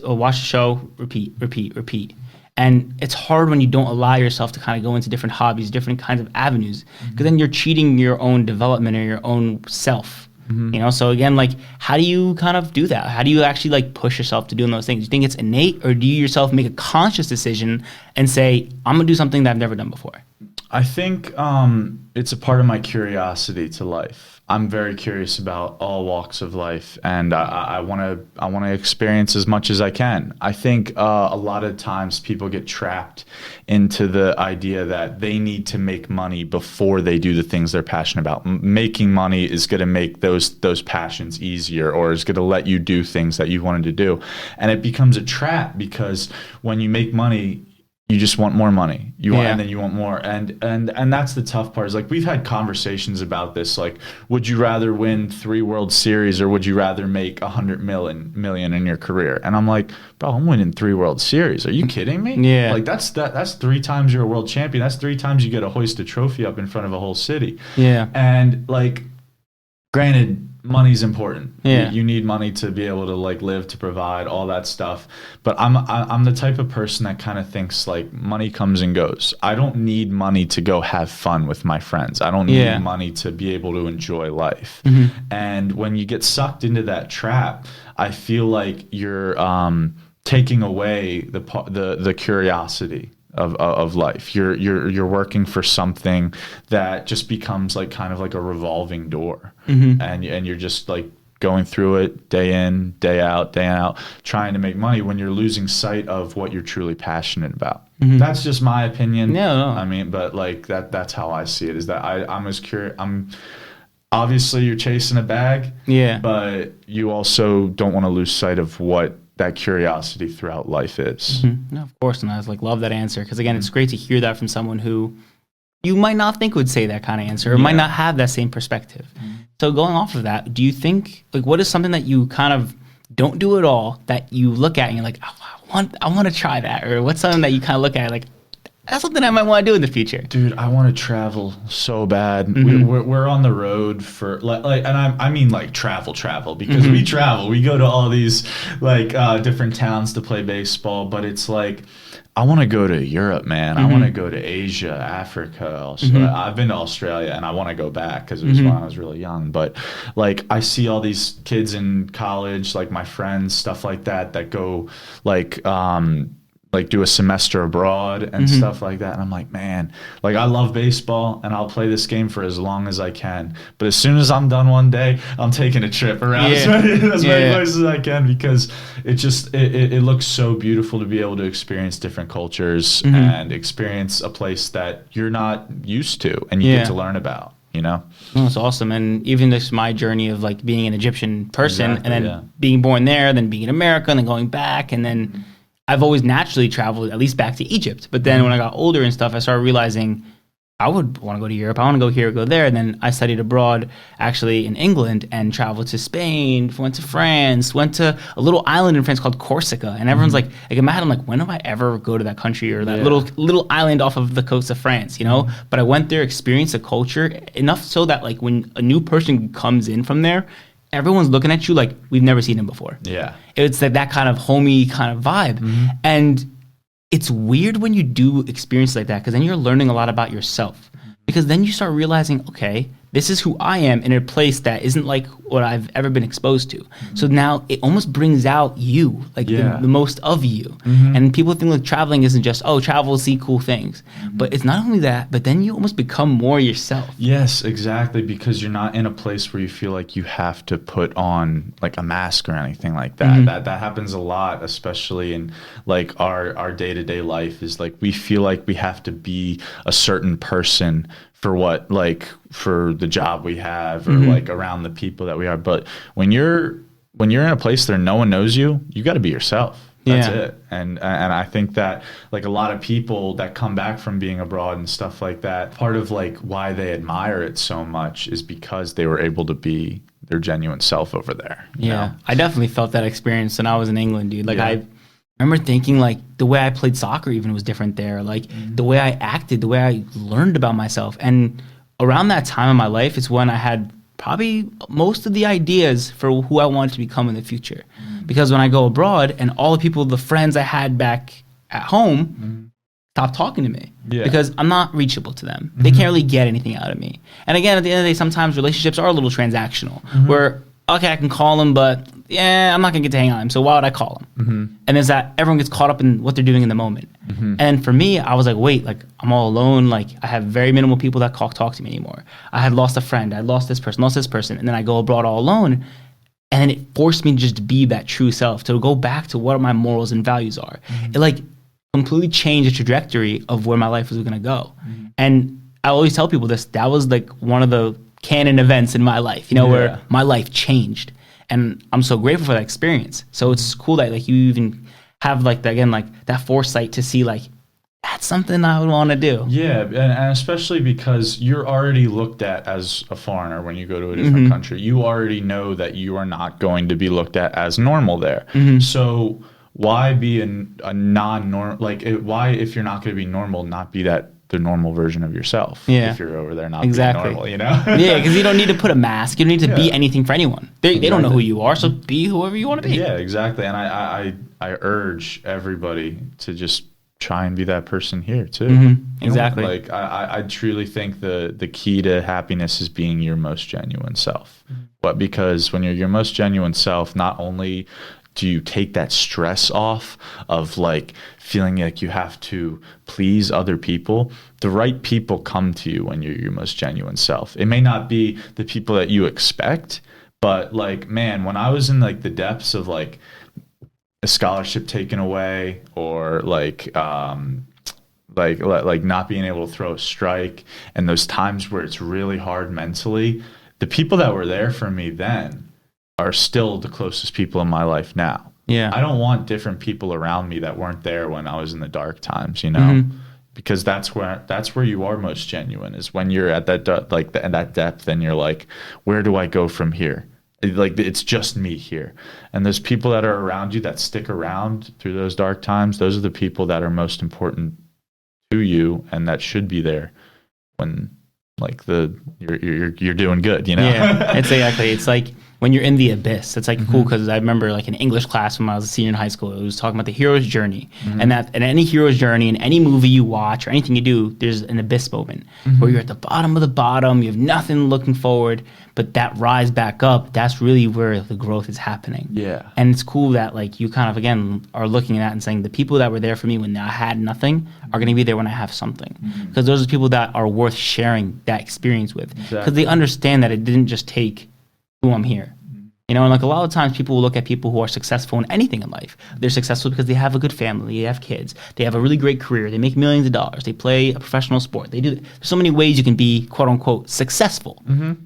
watch the show, repeat. And it's hard when you don't allow yourself to kind of go into different hobbies, different kinds of avenues, because then you're cheating your own development or your own self. You know, so again, like, how do you kind of do that? How do you actually like push yourself to doing those things? Do you think it's innate, or do you yourself make a conscious decision and say, I'm gonna do something that I've never done before? I think it's a part of my curiosity to life. I'm very curious about all walks of life, and I want to experience as much as I can. I think a lot of times people get trapped into the idea that they need to make money before they do the things they're passionate about. Making money is going to make those passions easier, or is going to let you do things that you wanted to do, and it becomes a trap, because when you make money, you just want more money. You want, Yeah. and then you want more. And that's the tough part. Is like, we've had conversations about this. Like, would you rather win 3 World Series or would you rather make 100 million in your career? And I'm like, bro, I'm winning 3 World Series. Are you kidding me? Yeah. Like, that's 3 times you're a world champion. That's 3 times you get to hoist a trophy up in front of a whole city. Yeah. And like, granted, money's important. Yeah. You need money to be able to like live, to provide, all that stuff. But I'm the type of person that kind of thinks like money comes and goes. I don't need money to go have fun with my friends. I don't need money to be able to enjoy life. And when you get sucked into that trap, I feel like you're taking away the curiosity of life. You're working for something that just becomes like kind of like a revolving door, and you're just like going through it day in, day out, trying to make money when you're losing sight of what you're truly passionate about. That's just my opinion. No. I mean, but like that's how I see it. Is that I'm as curious. Obviously you're chasing a bag, but you also don't want to lose sight of what that curiosity throughout life is. No, of course, and I was like, love that answer, because again, it's great to hear that from someone who you might not think would say that kind of answer, or might not have that same perspective. So going off of that, do you think, like, what is something that you kind of don't do at all that you look at and you're like, oh, I want to try that, or what's something that you kind of look at like, that's something I might want to do in the future? Dude, I want to travel so bad. We're on the road for like, and I mean like travel because we travel. We go to all these like different towns to play baseball, but it's like, I want to go to Europe, man. I want to go to Asia, Africa. Australia. I've been to Australia and I want to go back because it was when I was really young. But like, I see all these kids in college, like my friends, stuff like that go like do a semester abroad and stuff like that. And I'm like, man, like I love baseball and I'll play this game for as long as I can. But as soon as I'm done one day, I'm taking a trip around as many places as I can, because it looks so beautiful to be able to experience different cultures and experience a place that you're not used to and you get to learn about. You know? Oh, that's awesome. And even just my journey of like being an Egyptian person and then being born there, then being in America and then going back, and then I've always naturally traveled at least back to Egypt. But then when I got older and stuff, I started realizing I would want to go to Europe. I want to go here, go there. And then I studied abroad, actually in England, and traveled to Spain, went to France, went to a little island in France called Corsica. And everyone's like, imagine, like, when do I ever go to that country or that little island off of the coast of France, you know? But I went there, experienced the culture enough so that like when a new person comes in from there, everyone's looking at you like we've never seen him before. Yeah. It's like that kind of homey kind of vibe. And it's weird when you do experience like that, because then you're learning a lot about yourself. Because then you start realizing, okay, this is who I am in a place that isn't like what I've ever been exposed to. So now it almost brings out you, like the most of you. And people think like traveling isn't just, travel, see cool things. But it's not only that, but then you almost become more yourself. Yes, exactly. Because you're not in a place where you feel like you have to put on like a mask or anything like that. That happens a lot, especially in like our day-to-day life, is like we feel like we have to be a certain person for the job we have, or like around the people that we are. But when you're in a place that no one knows you, you got to be yourself. That's it. And I think that like a lot of people that come back from being abroad and stuff like that, part of like why they admire it so much is because they were able to be their genuine self over there. You know? I definitely felt that experience when I was in England, dude. Like I remember thinking like the way I played soccer even was different there. Like the way I acted, the way I learned about myself. And around that time in my life is when I had probably most of the ideas for who I wanted to become in the future. Because when I go abroad and all the people, the friends I had back at home stop talking to me because I'm not reachable to them. They can't really get anything out of me. And again, at the end of the day, sometimes relationships are a little transactional where, okay, I can call them, but I'm not going to get to hang on him, so why would I call him? And there's that everyone gets caught up in what they're doing in the moment. And for me, I was like, wait, like I'm all alone. Like I have very minimal people that talk to me anymore. I had lost a friend. I had lost this person. And then I go abroad all alone. And then it forced me just to be that true self, to go back to what my morals and values are. It like completely changed the trajectory of where my life was going to go. And I always tell people this, that was like one of the canon events in my life, you know, where my life changed. And I'm so grateful for that experience. So it's cool that like you even have like that, again, like that foresight to see like that's something I would want to do. Yeah, and especially because you're already looked at as a foreigner when you go to a different country. You already know that you are not going to be looked at as normal there. So why be a non-normal, like why, if you're not going to be normal, not be the normal version of yourself? Yeah. If you're over there not being normal, you know? Yeah, because you don't need to put a mask. You don't need to be anything for anyone. They don't know who you are, so be whoever you want to be. Yeah, exactly. And I urge everybody to just try and be that person here too. Exactly. Like I truly think the key to happiness is being your most genuine self. But because when you're your most genuine self, not only do you take that stress off of like feeling like you have to please other people, the right people come to you when you're your most genuine self. It may not be the people that you expect, but like, man, when I was in like the depths of like a scholarship taken away, or like not being able to throw a strike, and those times where it's really hard mentally, the people that were there for me then are still the closest people in my life now. Yeah. I don't want different people around me that weren't there when I was in the dark times, you know, because that's where you are most genuine, is when you're at that that depth, and you're like, where do I go from here? Like, it's just me here. And those people that are around you that stick around through those dark times, those are the people that are most important to you, and that should be there when like you're doing good, you know? Yeah, it's exactly. It's like when you're in the abyss. It's like cool, because I remember like in English class when I was a senior in high school, it was talking about the hero's journey, and that in any hero's journey, in any movie you watch or anything you do, there's an abyss moment where you're at the bottom of the bottom, you have nothing looking forward, but that rise back up, that's really where the growth is happening. Yeah. And it's cool that like you kind of again are looking at that and saying the people that were there for me when I had nothing are going to be there when I have something, because those are the people that are worth sharing that experience with, because they understand that it didn't just take who I'm here. You know, and like a lot of times people will look at people who are successful in anything in life. They're successful because they have a good family, they have kids, they have a really great career, they make millions of dollars, they play a professional sport. There's so many ways you can be quote unquote successful.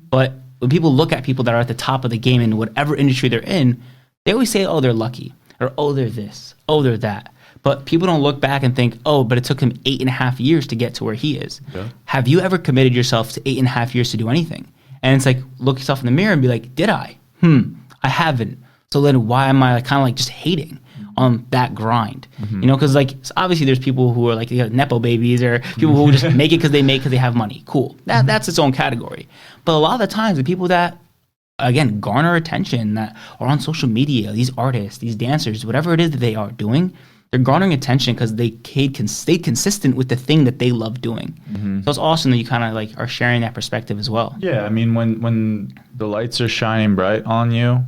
But when people look at people that are at the top of the game in whatever industry they're in, they always say, oh, they're lucky, or oh, they're this, oh, they're that. But people don't look back and think, oh, but it took him 8.5 years to get to where he is. Yeah. Have you ever committed yourself to 8.5 years to do anything? And it's like, look yourself in the mirror and be like, did I? I haven't. So then why am I kind of like just hating on that grind? You know, because like obviously there's people who are like Nepo babies, or people who just make it because they have money. Cool. That's its own category. But a lot of the times the people that, again, garner attention, that are on social media, these artists, these dancers, whatever it is that they are doing, they're garnering attention because they stayed consistent with the thing that they love doing. So it's awesome that you kind of like are sharing that perspective as well. Yeah, I mean, when the lights are shining bright on you,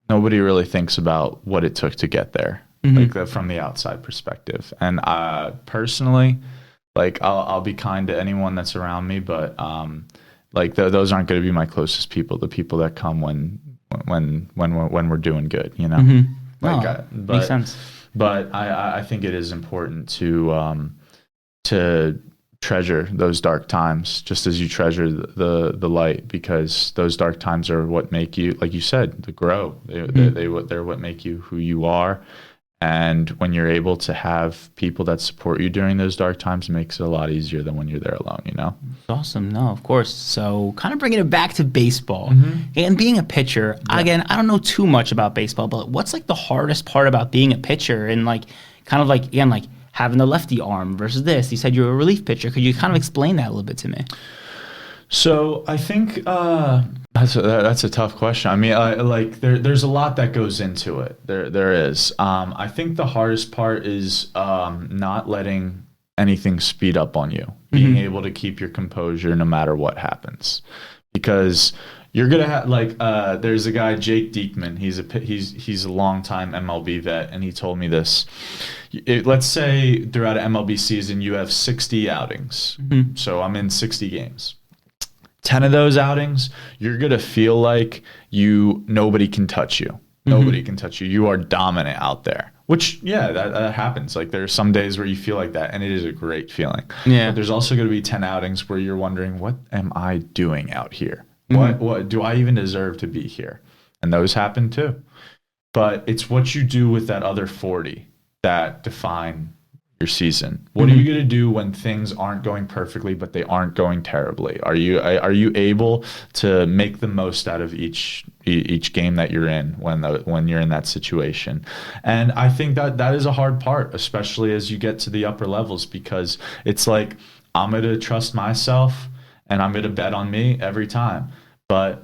nobody really thinks about what it took to get there, like from the outside perspective. And personally, like I'll be kind to anyone that's around me, but like those aren't going to be my closest people. The people that come when we're doing good, you know. Makes sense. But I think it is important to treasure those dark times, just as you treasure the light, because those dark times are what make you, like you said, to grow. They're what make you who you are. And when you're able to have people that support you during those dark times, it makes it a lot easier than when you're there alone, you know? Awesome. No, of course. So kind of bringing it back to baseball and being a pitcher. Again, I don't know too much about baseball, but what's like the hardest part about being a pitcher, and like kind of like, again, like having the lefty arm versus this? You said you're a relief pitcher. Could you kind of explain that a little bit to me? So I think that's a tough question. I mean, like there's a lot that goes into it. There is. I think the hardest part is not letting anything speed up on you. Being able to keep your composure no matter what happens, because you're gonna have like there's a guy, Jake Diekman. He's a longtime MLB vet, and he told me this. Let's say throughout an MLB season you have 60 outings. So I'm in 60 games. 10 of those outings, you're going to feel like nobody can touch you. Nobody can touch you. You are dominant out there, which, yeah, that happens. Like there's some days where you feel like that, and it is a great feeling. Yeah. But there's also going to be 10 outings where you're wondering, what am I doing out here? What do I even deserve to be here? And those happen too. But it's what you do with that other 40 that define your season? What are you going to do when things aren't going perfectly, but they aren't going terribly? Are you able to make the most out of each game that you're in when you're in that situation? And I think that is a hard part, especially as you get to the upper levels, because it's like, I'm going to trust myself and I'm going to bet on me every time. But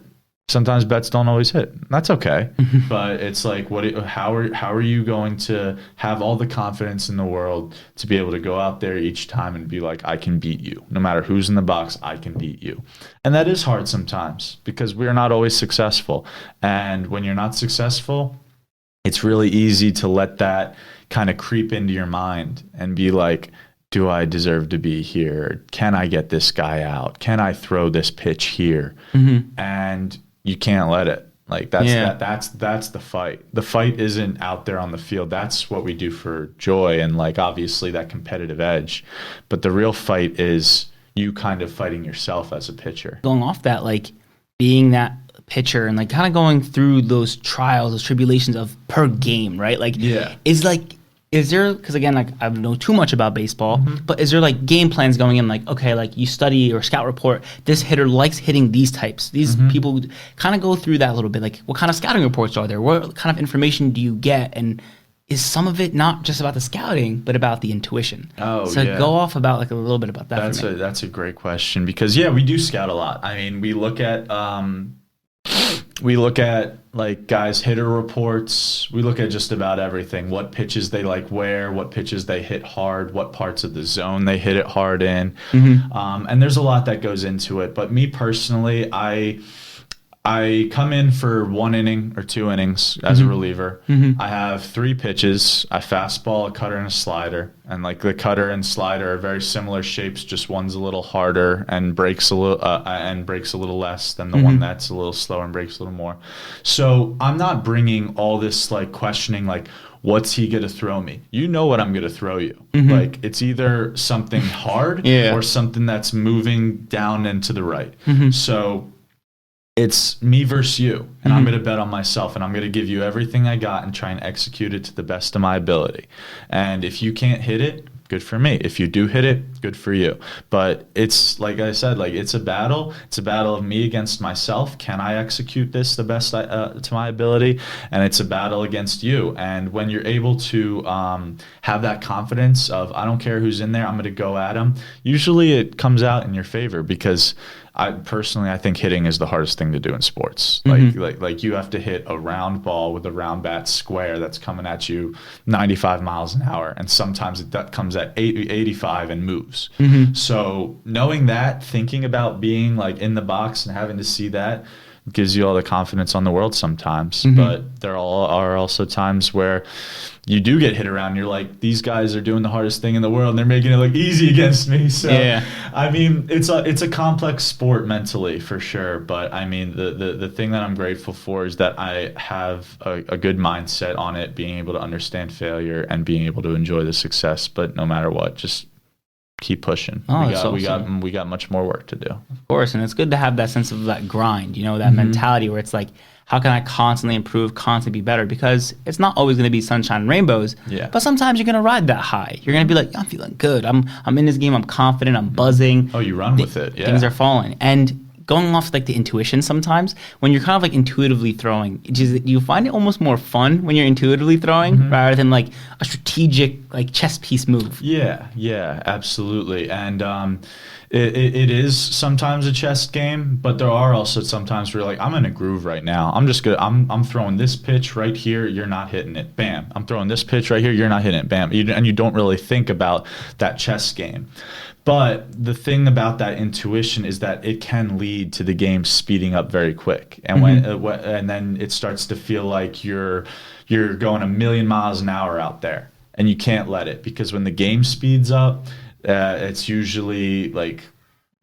sometimes bets don't always hit. That's okay. But it's like, how are you going to have all the confidence in the world to be able to go out there each time and be like, I can beat you. No matter who's in the box, I can beat you. And that is hard sometimes because we're not always successful. And when you're not successful, it's really easy to let that kind of creep into your mind and be like, do I deserve to be here? Can I get this guy out? Can I throw this pitch here? And you can't let it. Like that's the fight. The fight isn't out there on the field. That's what we do for joy and like obviously that competitive edge. But the real fight is you kind of fighting yourself as a pitcher. Going off that, like being that pitcher and like kind of going through those trials, those tribulations of per game, right? Like is there, because again, like I don't know too much about baseball, but is there like game plans going in, like, okay, like you study or scout report, this hitter likes hitting these types. These people kind of go through that a little bit. Like what kind of scouting reports are there? What kind of information do you get? And is some of it not just about the scouting, but about the intuition? Go off about like a little bit about that. That's a great question because we do scout a lot. I mean, we look at like guys' hitter reports. We look at just about everything. What pitches they like where, what pitches they hit hard, what parts of the zone they hit it hard in. And there's a lot that goes into it. But me personally, I come in for 1 inning or 2 innings as a reliever. I have 3 pitches, a fastball, a cutter, and a slider. And like the cutter and slider are very similar shapes, just one's a little harder and breaks a little less than the one that's a little slower and breaks a little more. So I'm not bringing all this like questioning like, what's he going to throw me? You know what I'm going to throw you. Like it's either something hard or something that's moving down and to the right. So it's me versus you, and I'm going to bet on myself, and I'm going to give you everything I got and try and execute it to the best of my ability. And if you can't hit it, good for me. If you do hit it, good for you. But it's like I said, like it's a battle. It's a battle of me against myself. Can I execute this the best to my ability? And it's a battle against you. And when you're able to have that confidence of I don't care who's in there, I'm going to go at him. Usually it comes out in your favor because I think hitting is the hardest thing to do in sports. Like you have to hit a round ball with a round bat square that's coming at you 95 miles an hour, and sometimes that comes at 85 and moves. So knowing that, thinking about being like in the box and having to see that gives you all the confidence on the world sometimes. But there are also times where you do get hit around. You're like, these guys are doing the hardest thing in the world and they're making it look easy against me. So I mean, it's a complex sport mentally for sure. But I mean, the thing that I'm grateful for is that I have a good mindset on it, being able to understand failure and being able to enjoy the success. But no matter what, just keep pushing. We got much more work to do. Of course, and it's good to have that sense of that grind, that mentality where it's like, how can I constantly improve, constantly be better? Because it's not always going to be sunshine and rainbows, but sometimes you're going to ride that high. You're going to be like, I'm feeling good. I'm in this game. I'm confident. I'm buzzing. Oh, you run with it. Yeah. Things are falling. And going off like the intuition sometimes, when you're kind of like intuitively throwing, you find it almost more fun when you're intuitively throwing rather than like a strategic like chess piece move. Yeah, absolutely. And it is sometimes a chess game, but there are also sometimes where you're like, I'm in a groove right now. I'm just good. I'm throwing this pitch right here. You're not hitting it. Bam. I'm throwing this pitch right here. You're not hitting it. Bam. And you don't really think about that chess game. But the thing about that intuition is that it can lead to the game speeding up very quick, and and then it starts to feel like you're going 1,000,000 miles an hour out there, and you can't let it, because when the game speeds up, it's usually like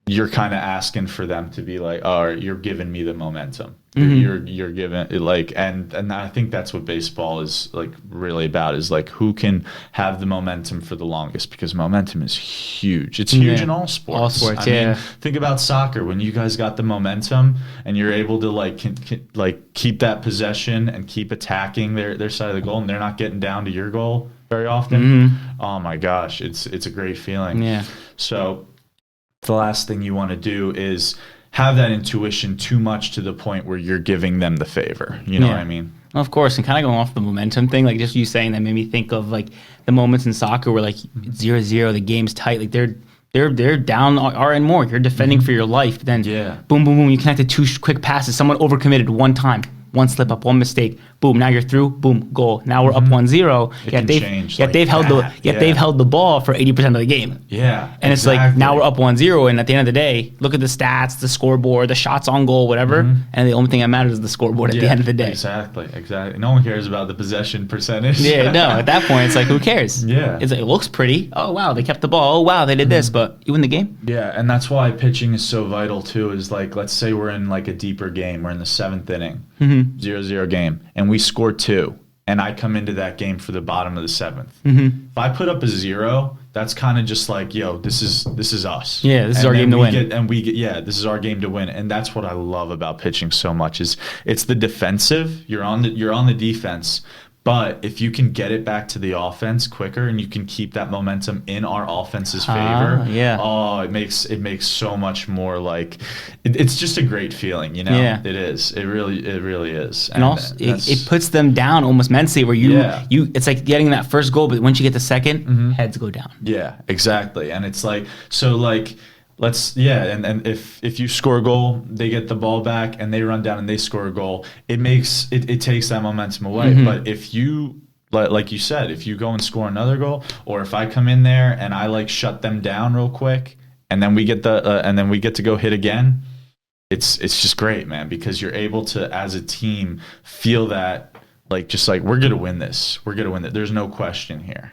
you're kind of asking for them to be like, oh, you're giving me the momentum. You're giving it like, and I think that's what baseball is like really about, is like who can have the momentum for the longest, because momentum is huge. It's huge in all sports. All sports, I mean, think about soccer. When you guys got the momentum and you're able to like keep that possession and keep attacking their side of the goal, and they're not getting down to your goal, very often. Oh my gosh, it's a great feeling. Yeah. So the last thing you want to do is have that intuition too much to the point where you're giving them the favor. You know what I mean? Well, of course, and kind of going off the momentum thing, like just you saying that made me think of like the moments in soccer where like 0-0, the game's tight, like they're down R and more. You're defending for your life. Then boom, boom, boom. You connected 2 quick passes. Someone overcommitted one time. One slip up, one mistake, boom. Now you're through, boom, goal. Now we're up 1-0. They've held the ball for 80% of the game. Yeah, and it's like now we're up 1-0, and at the end of the day, look at the stats, the scoreboard, the shots on goal, whatever. And the only thing that matters is the scoreboard at the end of the day. Exactly. No one cares about the possession percentage. No. At that point, it's like who cares? Yeah, it looks pretty. Oh wow, they kept the ball. Oh wow, they did this, but you win the game. Yeah, and that's why pitching is so vital too. Is like, let's say we're in like a deeper game. We're in the 7th inning. 0-0 game, and we score 2, and I come into that game for the bottom of the 7th. If I put up a 0, that's kind of just like, yo, this is us. Yeah, this is our game to win. This is our game to win, and that's what I love about pitching so much. Is it's the defensive. You're on the defense. But if you can get it back to the offense quicker and you can keep that momentum in our offense's favor, it makes so much more like it's just a great feeling, you know? Yeah. It is. It really is. And also it puts them down almost mentally where you it's like getting that first goal, but once you get the second, heads go down. Yeah, exactly. And it's like and if you score a goal, they get the ball back and they run down and they score a goal, it takes that momentum away. But if you like you said, if you go and score another goal, or if I come in there and I like shut them down real quick, and then we get to go hit again, it's just great, man, because you're able to as a team feel that like just like we're gonna win this, there's no question here.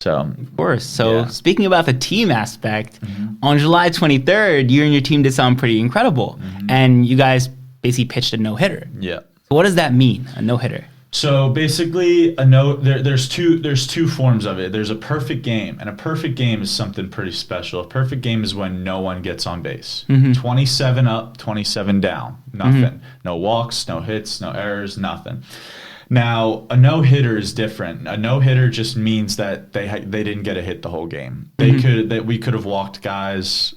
So, of course. So speaking about the team aspect, on July 23rd, you and your team did something pretty incredible, and you guys basically pitched a no-hitter. Yeah. So what does that mean, a no-hitter? So basically, there's two forms of it. There's a perfect game, and a perfect game is something pretty special. A perfect game is when no one gets on base. 27 up, 27 down, nothing. No walks, no hits, no errors, nothing. Now, a no-hitter is different. A no-hitter just means that they didn't get a hit the whole game. We could have walked guys.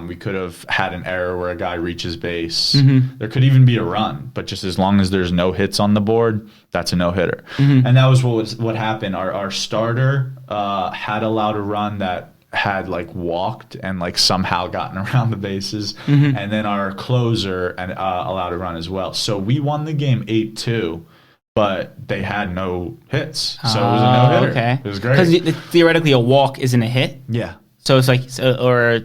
We could have had an error where a guy reaches base. There could even be a run, but just as long as there's no hits on the board, that's a no-hitter. And that was what happened. Our starter had allowed a run that had like walked and like somehow gotten around the bases, and then our closer allowed a run as well. So we won the game 8-2. But they had no hits, so it was a no-hitter. Okay. It was great. Because theoretically, a walk isn't a hit. Yeah. So it's like, or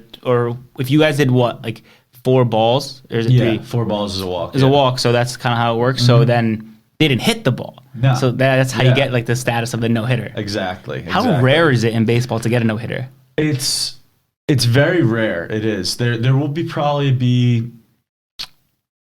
if you guys did what, like 4 balls, or is it 3? 4 balls is a walk. Is a walk, so that's kind of how it works. So then they didn't hit the ball. No. So that's how you get like the status of the no-hitter. Exactly. How rare is it in baseball to get a no-hitter? It's very rare. It is. There will probably be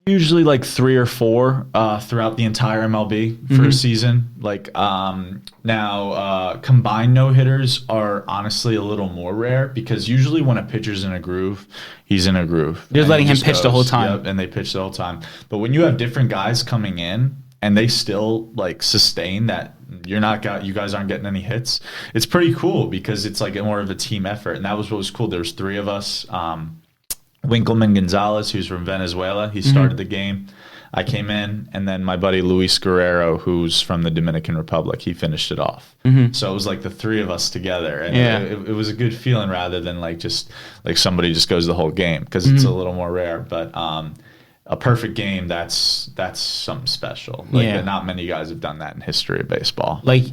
usually like 3 or 4 throughout the entire MLB for a season. Like now, combined no-hitters are honestly a little more rare because usually when a pitcher's in a groove, he's in a groove. You're letting him pitch the whole time. Yep, and they pitch the whole time. But when you have different guys coming in and they still like sustain that, you guys aren't getting any hits, it's pretty cool because it's like more of a team effort. And that was what was cool. There was 3 of us. Winkleman Gonzalez, who's from Venezuela, he started the game. I came in, and then my buddy Luis Guerrero, who's from the Dominican Republic, he finished it off. So it was like the 3 of us together, and it was a good feeling rather than like just like somebody just goes the whole game because it's a little more rare. But a perfect game, that's something special. Like not many guys have done that in history of baseball. Like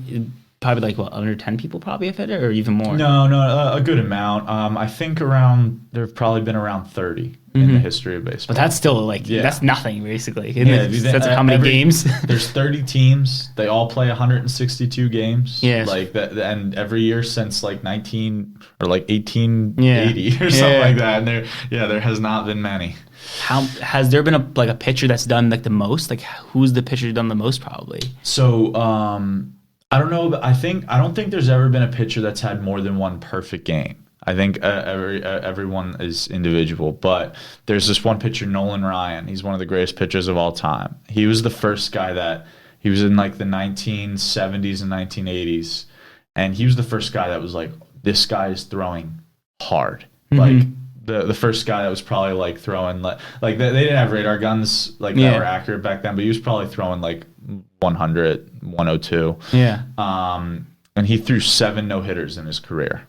probably like what, under 10 people probably have hit it, or even more? No, a good amount. I think there've probably been around 30 in the history of baseball. But that's still like that's nothing basically. That's how many games. There's 30 teams. They all play 162 games. Yes. Like that, and every year since like 1880 or something like that. And there has not been many. How has there been a pitcher that's done like the most? Like who's the pitcher done the most probably? So I don't know. But I don't think there's ever been a pitcher that's had more than one perfect game. I think everyone is individual, but there's this one pitcher, Nolan Ryan. He's one of the greatest pitchers of all time. He was the first guy he was in like the 1970s and 1980s. and he was the first guy that was like, this guy is throwing hard. Like the first guy that was probably like throwing like they didn't have radar guns like that were accurate back then, but he was probably throwing like 100, 102. Yeah. And he threw 7 no-hitters in his career.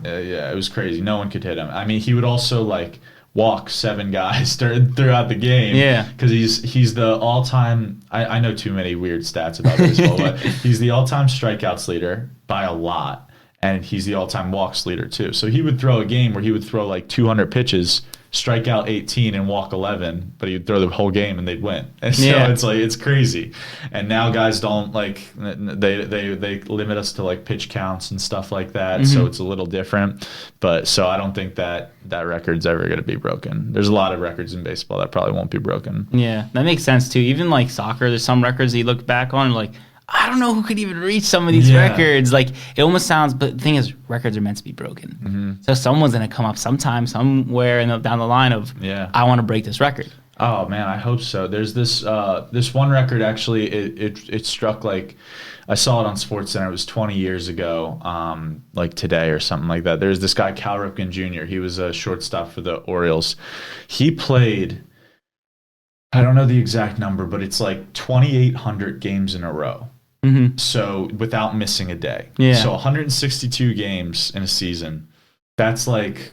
Yeah, it was crazy. No one could hit him. I mean, he would also like walk 7 guys throughout the game. Yeah, because he's the all-time. I know too many weird stats about baseball, but he's the all-time strikeouts leader by a lot, and he's the all-time walks leader too. So he would throw a game where he would throw like 200 pitches, strike out 18 and walk 11, but he'd throw the whole game and they'd win. And so it's like, it's crazy. And now guys don't like, they limit us to like pitch counts and stuff like that. So it's a little different, but so I don't think that record's ever going to be broken. There's a lot of records in baseball that probably won't be broken. Yeah, that makes sense too. Even like soccer, there's some records that you look back on like, I don't know who could even reach some of these records. Like, it almost sounds, but the thing is, records are meant to be broken. So someone's going to come up sometime, somewhere down the line of, I want to break this record. Oh man, I hope so. There's this one record actually. It struck like, I saw it on SportsCenter. It was 20 years ago, like today or something like that. There's this guy Cal Ripken Jr. He was a shortstop for the Orioles. He played, I don't know the exact number, but it's like 2,800 games in a row. So without missing a day. So 162 games in a season. That's like,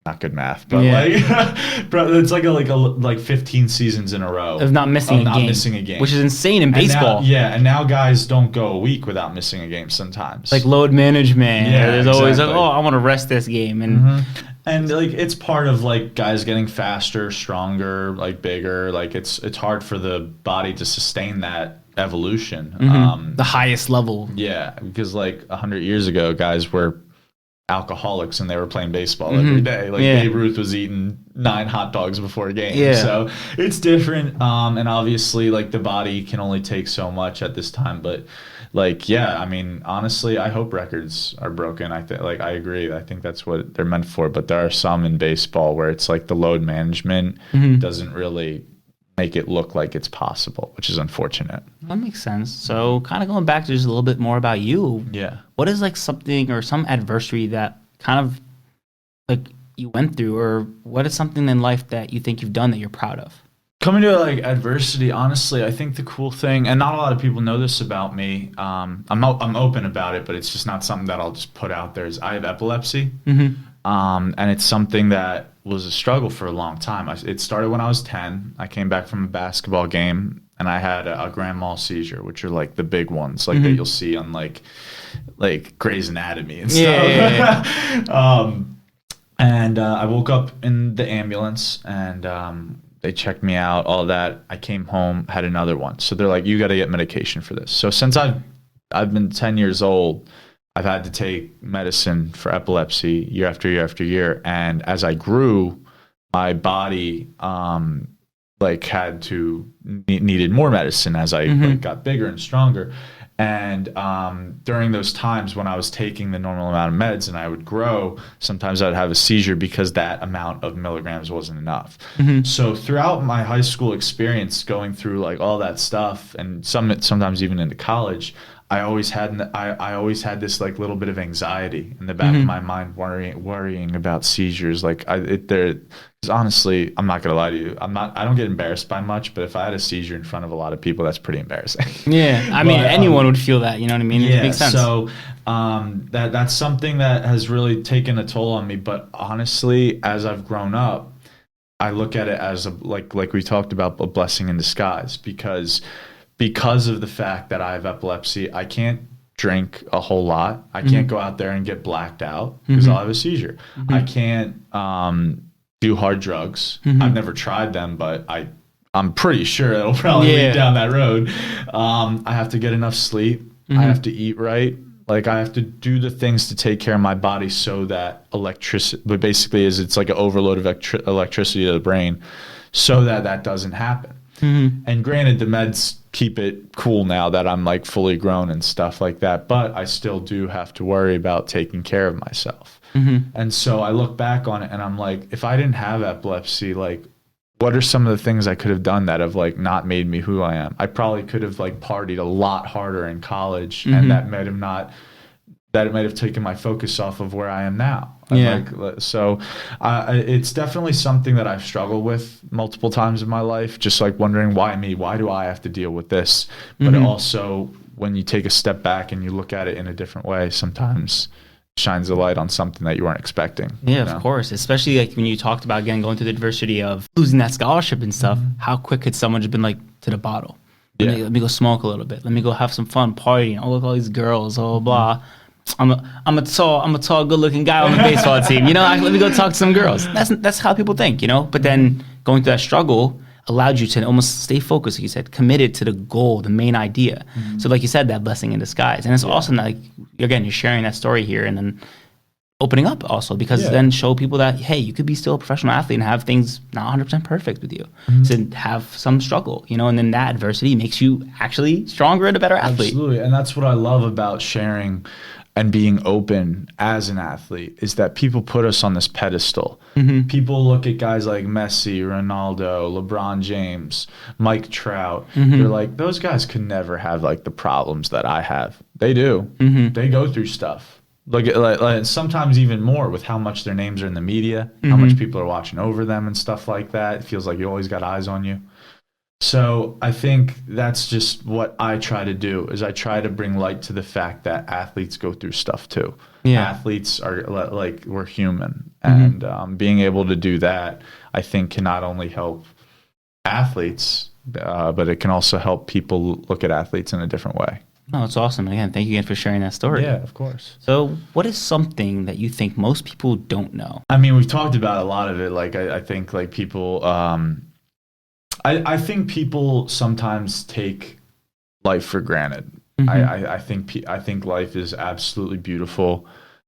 not good math, but like, bro, it's like 15 seasons in a row of not missing a game, which is insane in baseball. And now guys don't go a week without missing a game sometimes. Like load management. Yeah, there's always like, I want to rest this game, and and like it's part of like guys getting faster, stronger, like bigger. Like it's hard for the body to sustain that evolution. The highest level. Yeah, because like 100 years ago, guys were alcoholics and they were playing baseball every day. Like Babe Ruth was eating 9 hot dogs before a game. So it's different. And obviously like the body can only take so much at this time. But like, I mean, honestly, I hope records are broken. I agree. I think that's what they're meant for. But there are some in baseball where it's like the load management doesn't really make it look like it's possible, which is unfortunate. That makes sense. So kind of going back to just a little bit more about you. Yeah. What is like something or some adversity that kind of like you went through, or what is something in life that you think you've done that you're proud of? Coming to like adversity, honestly, I think the cool thing, and not a lot of people know this about me, I'm open about it, but it's just not something that I'll just put out there, is I have epilepsy. And it's something that was a struggle for a long time. It started when I was 10. I came back from a basketball game and I had a grand mal seizure, which are like the big ones, like that you'll see on like Grey's Anatomy and stuff. And I woke up in the ambulance and they checked me out, all that. I came home, had another one. So they're like, you got to get medication for this. So since I've been 10 years old, I've had to take medicine for epilepsy year after year after year. And as I grew, my body needed more medicine as I got bigger and stronger. And during those times when I was taking the normal amount of meds and I would grow, sometimes I'd have a seizure because that amount of milligrams wasn't enough. So throughout my high school experience, going through like all that stuff, and sometimes even into college, I always had this like little bit of anxiety in the back of my mind, worrying about seizures. Like because honestly, I'm not gonna lie to you, I don't get embarrassed by much, but if I had a seizure in front of a lot of people, that's pretty embarrassing. I mean, anyone would feel that. You know what I mean? It makes sense. So that's something that has really taken a toll on me. But honestly, as I've grown up, I look at it as like we talked about, a blessing in disguise, because of the fact that I have epilepsy, I can't drink a whole lot. I can't go out there and get blacked out because I'll have a seizure. I can't do hard drugs. I've never tried them, but I'm pretty sure it'll probably lead down that road. I have to get enough sleep. I have to eat right. Like I have to do the things to take care of my body so that electricity, but basically it's like an overload of electricity to the brain, so that doesn't happen. And granted, the meds keep it cool now that I'm like fully grown and stuff like that, but I still do have to worry about taking care of myself. And so I look back on it and I'm like, if I didn't have epilepsy, like what are some of the things I could have done that have like not made me who I am? I probably could have like partied a lot harder in college, and that might have not, that it might have taken my focus off of where I am now. So it's definitely something that I've struggled with multiple times in my life, just like wondering, why me? Why do I have to deal with this? But also, when you take a step back and you look at it in a different way, sometimes shines a light on something that you weren't expecting. Yeah, of course. Especially like when you talked about, again, going through the adversity of losing that scholarship and stuff. How quick could someone just been like, to the bottle? Let me go smoke a little bit. Let me go have some fun partying. Oh, look, all these girls, blah. I'm a tall, good-looking guy on the baseball team. Let me go talk to some girls. That's how people think, But then going through that struggle allowed you to almost stay focused, like you said, committed to the goal, the main idea. So like you said, that blessing in disguise. And it's awesome that, like, again, you're sharing that story here and then opening up also, because then show people that, hey, you could be still a professional athlete and have things not 100% perfect with you. So have some struggle, and then that adversity makes you actually stronger and a better athlete. Absolutely. And that's what I love about sharing and being open as an athlete, is that people put us on this pedestal. People look at guys like Messi, Ronaldo, LeBron James, Mike Trout. They're like, those guys could never have like the problems that I have. They do. They go through stuff. Look at like sometimes even more with how much their names are in the media, how much people are watching over them and stuff like that. It feels like you always got eyes on you. So I think that's just what I try to do, is I try to bring light to the fact that athletes go through stuff too. Athletes are like, we're human. And being able to do that, I think, can not only help athletes, but it can also help people look at athletes in a different way. Oh, it's awesome. Again, thank you again for sharing that story. Yeah, of course. So what is something that you think most people don't know? I mean, we've talked about a lot of it. Like, I think like people... I think people sometimes take life for granted. I think life is absolutely beautiful.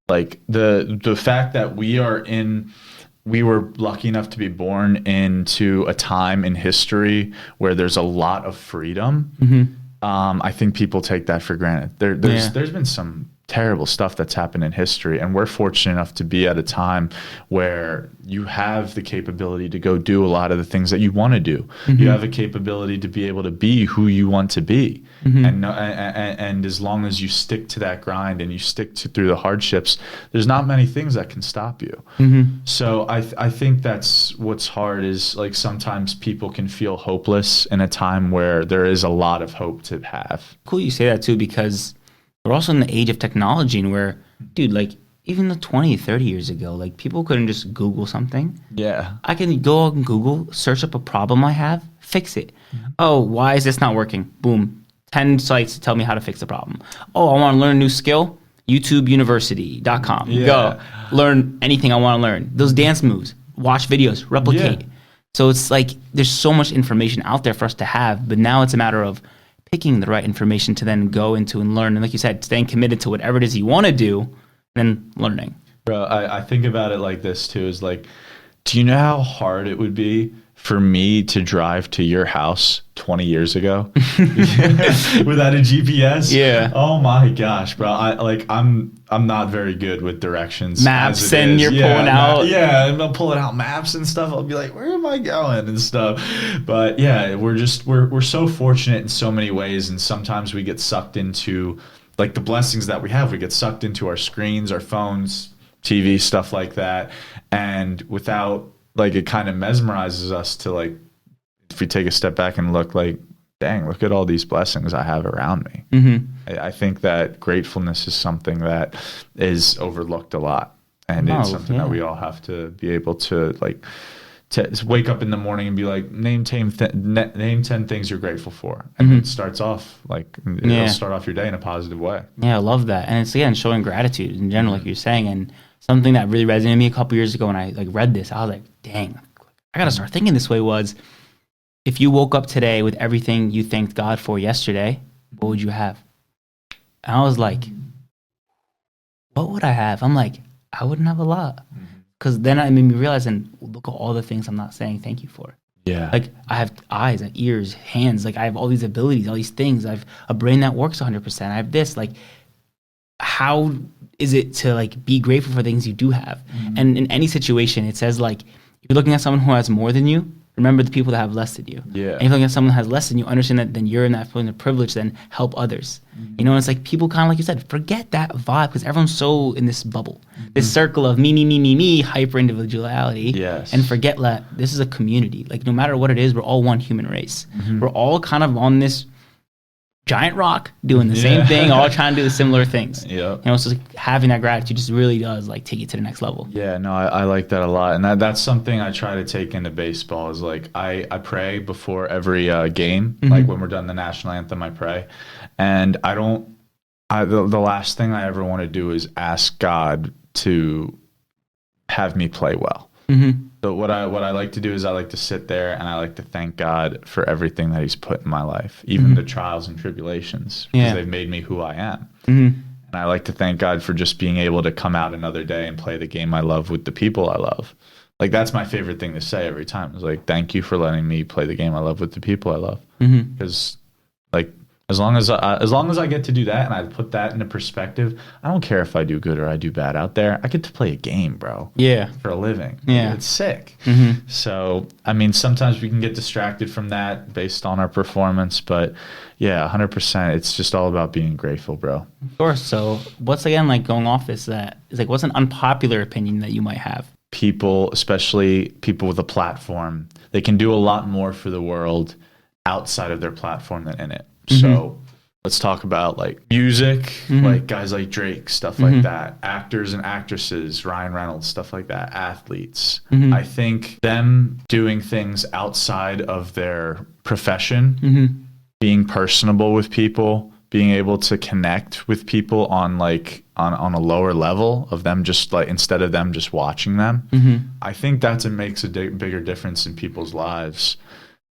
Like the fact that we were lucky enough to be born into a time in history where there's a lot of freedom. I think people take that for granted. There's been some terrible stuff that's happened in history, and we're fortunate enough to be at a time where you have the capability to go do a lot of the things that you want to do. You have a capability to be able to be who you want to be, and as long as you stick to that grind and you stick through the hardships, there's not many things that can stop you. So I think that's what's hard, is like sometimes people can feel hopeless in a time where there is a lot of hope to have. Cool you say that too, because we're also in the age of technology, and where, dude, like even 20, 30 years ago, like people couldn't just Google something. Yeah. I can go on Google, search up a problem I have, fix it. Oh, why is this not working? Boom. 10 sites to tell me how to fix the problem. Oh, I want to learn a new skill? YouTubeUniversity.com. Go. Learn anything I want to learn. Those dance moves. Watch videos. Replicate. So it's like there's so much information out there for us to have, but now it's a matter of picking the right information to then go into and learn. And like you said, staying committed to whatever it is you want to do, then learning. Bro, I think about it like this too, is like, do you know how hard it would be for me to drive to your house 20 years ago without a GPS? Yeah. Oh my gosh, bro. I'm not very good with directions. Maps, and you're pulling out. And I'm pulling out maps and stuff. I'll be like, where am I going and stuff. But yeah, we're so fortunate in so many ways, and sometimes we get sucked into like the blessings that we have. We get sucked into our screens, our phones, TV, stuff like that, and without, like, it kind of mesmerizes us to, like, if we take a step back and look, like, dang, look at all these blessings I have around me. I think that gratefulness is something that is overlooked a lot, and it's something that we all have to be able to, like, to wake up in the morning and be like, name 10 things you're grateful for, and it starts off like it'll start off your day in a positive way. I love that. And it's, again, showing gratitude in general, like you're saying. And something that really resonated with me a couple years ago when I like read this, I was like, dang, I gotta start thinking this way. Was, if you woke up today with everything you thanked God for yesterday, what would you have? And I was like, what would I have? I'm like, I wouldn't have a lot. Because then it made me realize, and look at all the things I'm not saying thank you for. Yeah. Like, I have eyes, ears, hands. Like, I have all these abilities, all these things. I have a brain that works 100%. I have this. Like, how is it to, like, be grateful for things you do have? And in any situation, it says, like, if you're looking at someone who has more than you, remember the people that have less than you. Yeah. And if you look at someone that has less than you, understand that then you're in that feeling of privilege, then help others. You know, it's like people kind of, like you said, forget that vibe because everyone's so in this bubble, this circle of me, hyper individuality. Yes. And forget that this is a community. Like no matter what it is, we're all one human race. We're all kind of on this giant rock doing the same thing, all trying to do the similar things. Yeah. You know, so like, having that gratitude just really does like take you to the next level. Yeah, no, I like that a lot. And that's something I try to take into baseball is like I pray before every game. Like when we're done the national anthem, I pray. And the last thing I ever want to do is ask God to have me play well. So what I like to do is I like to sit there and I like to thank God for everything that he's put in my life, even the trials and tribulations, because they've made me who I am. And I like to thank God for just being able to come out another day and play the game I love with the people I love. Like that's my favorite thing to say every time. It's like, thank you for letting me play the game I love with the people I love. Because like as long as I get to do that and I put that into perspective, I don't care if I do good or I do bad out there. I get to play a game, bro. Yeah. For a living. Yeah. It's sick. So, I mean, sometimes we can get distracted from that based on our performance, but yeah, 100%. It's just all about being grateful, bro. Of course. So what's again like going off this that is like what's an unpopular opinion that you might have? People, especially people with a platform, they can do a lot more for the world outside of their platform than in it. So let's talk about like music, like guys like Drake, stuff like that, actors and actresses, Ryan Reynolds, stuff like that, athletes. I think them doing things outside of their profession, being personable with people, being able to connect with people on like on a lower level of them just like instead of them just watching them. I think makes a bigger difference in people's lives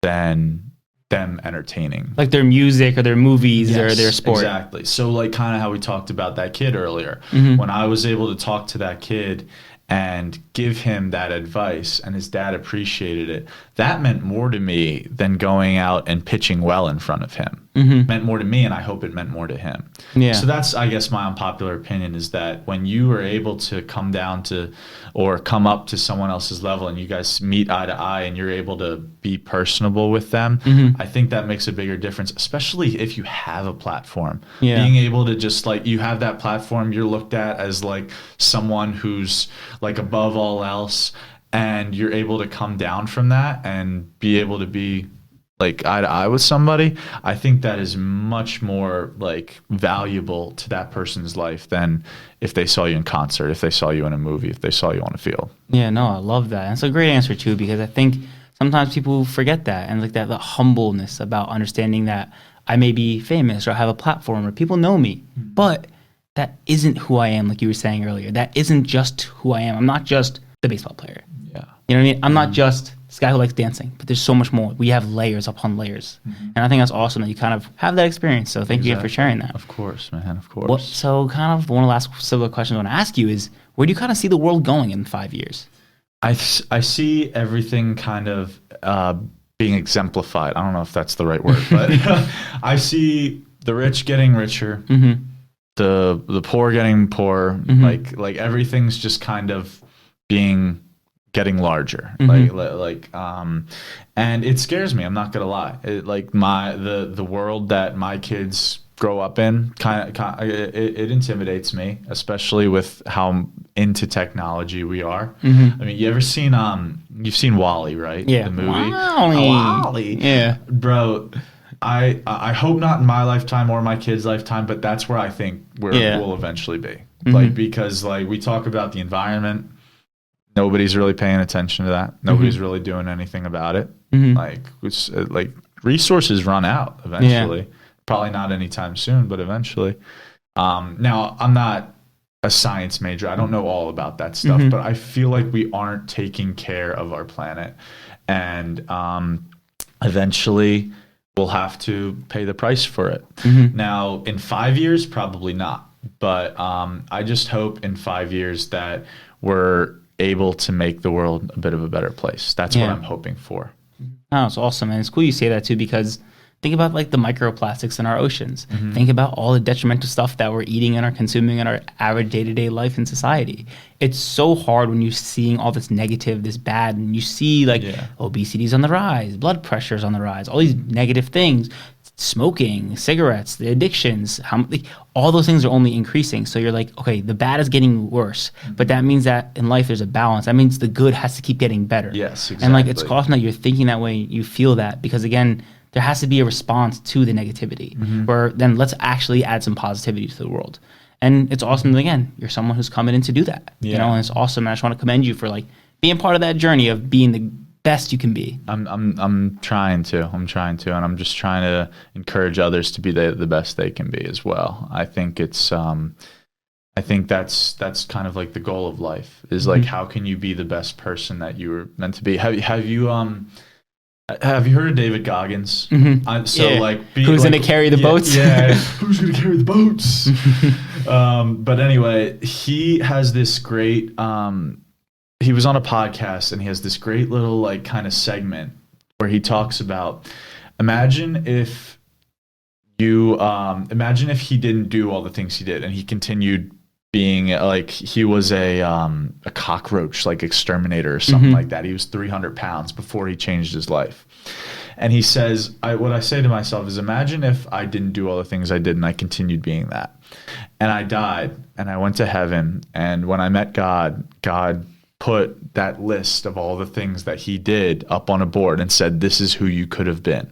than them entertaining, like their music or their movies or their sport. Exactly. So like kind of how we talked about that kid earlier, when I was able to talk to that kid and give him that advice and his dad appreciated it, that meant more to me than going out and pitching well in front of him. It meant more to me, and I hope it meant more to him. So that's, I guess, my unpopular opinion is that when you are able to come down to or come up to someone else's level and you guys meet eye to eye and you're able to be personable with them, I think that makes a bigger difference, especially if you have a platform. Being able to just like, you have that platform, you're looked at as like someone who's like above all else, and you're able to come down from that and be able to be like eye to eye with somebody. I think that is much more like valuable to that person's life than if they saw you in concert, if they saw you in a movie, if they saw you on a field. Yeah, no, I love that. And it's a great answer too, because I think sometimes people forget that and like that the humbleness about understanding that I may be famous or have a platform or people know me, but that isn't who I am, like you were saying earlier. That isn't just who I am. I'm not just the baseball player. Yeah. You know what I mean? I'm not just this guy who likes dancing, but there's so much more. We have layers upon layers. And I think that's awesome that you kind of have that experience. So thank you again for sharing that. Of course, man. Of course. So kind of one of the last civil questions I want to ask you is, where do you kind of see the world going in 5 years? I see everything kind of being exemplified. I don't know if that's the right word, but I see the rich getting richer, the poor getting poorer. Like everything's just kind of getting larger, and it scares me. I'm not gonna lie. The world that my kids grow up in it intimidates me, especially with how into technology we are. I mean, you've seen WALL-E, right? Yeah, the movie. WALL-E. Yeah, bro. I hope not in my lifetime or my kids' lifetime, but that's where I think we'll eventually be. Like, because like we talk about the environment. Nobody's really paying attention to that. Nobody's really doing anything about it. Like resources run out eventually. Yeah. Probably not anytime soon, but eventually. Now, I'm not a science major. I don't know all about that stuff, but I feel like we aren't taking care of our planet. And eventually, we'll have to pay the price for it. Now, in 5 years, probably not. But I just hope in 5 years that we're able to make the world a bit of a better place. That's what I'm hoping for. Oh, it's awesome. And it's cool you say that too, because think about like the microplastics in our oceans. Think about all the detrimental stuff that we're eating and are consuming in our average day-to-day life in society. It's so hard when you're seeing all this negative, this bad, and you see like obesity's on the rise, blood pressure's on the rise, all these negative things, smoking, cigarettes, the addictions, all those things are only increasing. So you're like, okay, the bad is getting worse, but that means that in life there's a balance. That means the good has to keep getting better. Yes, exactly. And like it's awesome that you're thinking that way, you feel that, because again, there has to be a response to the negativity, where then let's actually add some positivity to the world. And it's awesome that, again, you're someone who's coming in to do that. You know, and it's awesome. And I just want to commend you for like being part of that journey of being the best you can be. I'm trying to, and I'm just trying to encourage others to be the best they can be as well. I think it's I think that's kind of like the goal of life, is like how can you be the best person that you were meant to be. Have you heard of David Goggins? Like, who's gonna carry the boats? Yeah, who's gonna carry the boats? But anyway, he has this great. He was on a podcast, and he has this great little like kind of segment where he talks about, imagine if he didn't do all the things he did, and he continued being like, he was a cockroach like exterminator or something like that. He was 300 pounds before he changed his life. And he says, what I say to myself is, imagine if I didn't do all the things I did and I continued being that. And I died and I went to heaven. And when I met God, God put that list of all the things that he did up on a board and said, this is who you could have been.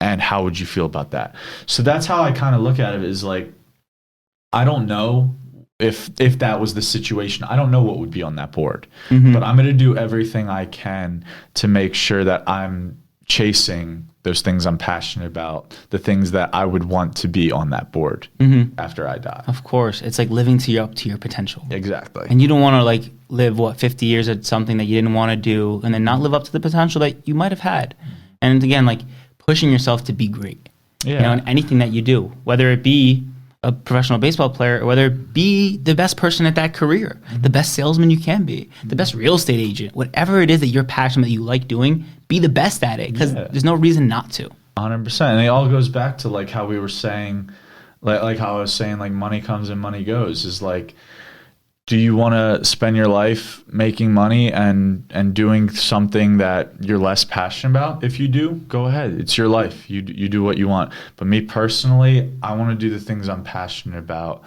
And how would you feel about that? So that's how I kind of look at it, is like, I don't know if that was the situation. I don't know what would be on that board, but I'm going to do everything I can to make sure that I'm chasing those things I'm passionate about, the things that I would want to be on that board after I die. Of course. It's like living up to your potential. Exactly. And you don't want to like live 50 years at something that you didn't want to do and then not live up to the potential that you might have had. And again, like pushing yourself to be great. You know, in anything that you do, whether it be a professional baseball player or whether it be the best person at that career, the best salesman you can be, the best real estate agent, whatever it is that you're passionate, that you like doing, be the best at it, because there's no reason not to. 100%. And it all goes back to like how we were saying, like how I was saying, like money comes and money goes, is like, do you want to spend your life making money and doing something that you're less passionate about? If you do, go ahead. It's your life. You do what you want. But me personally, I want to do the things I'm passionate about.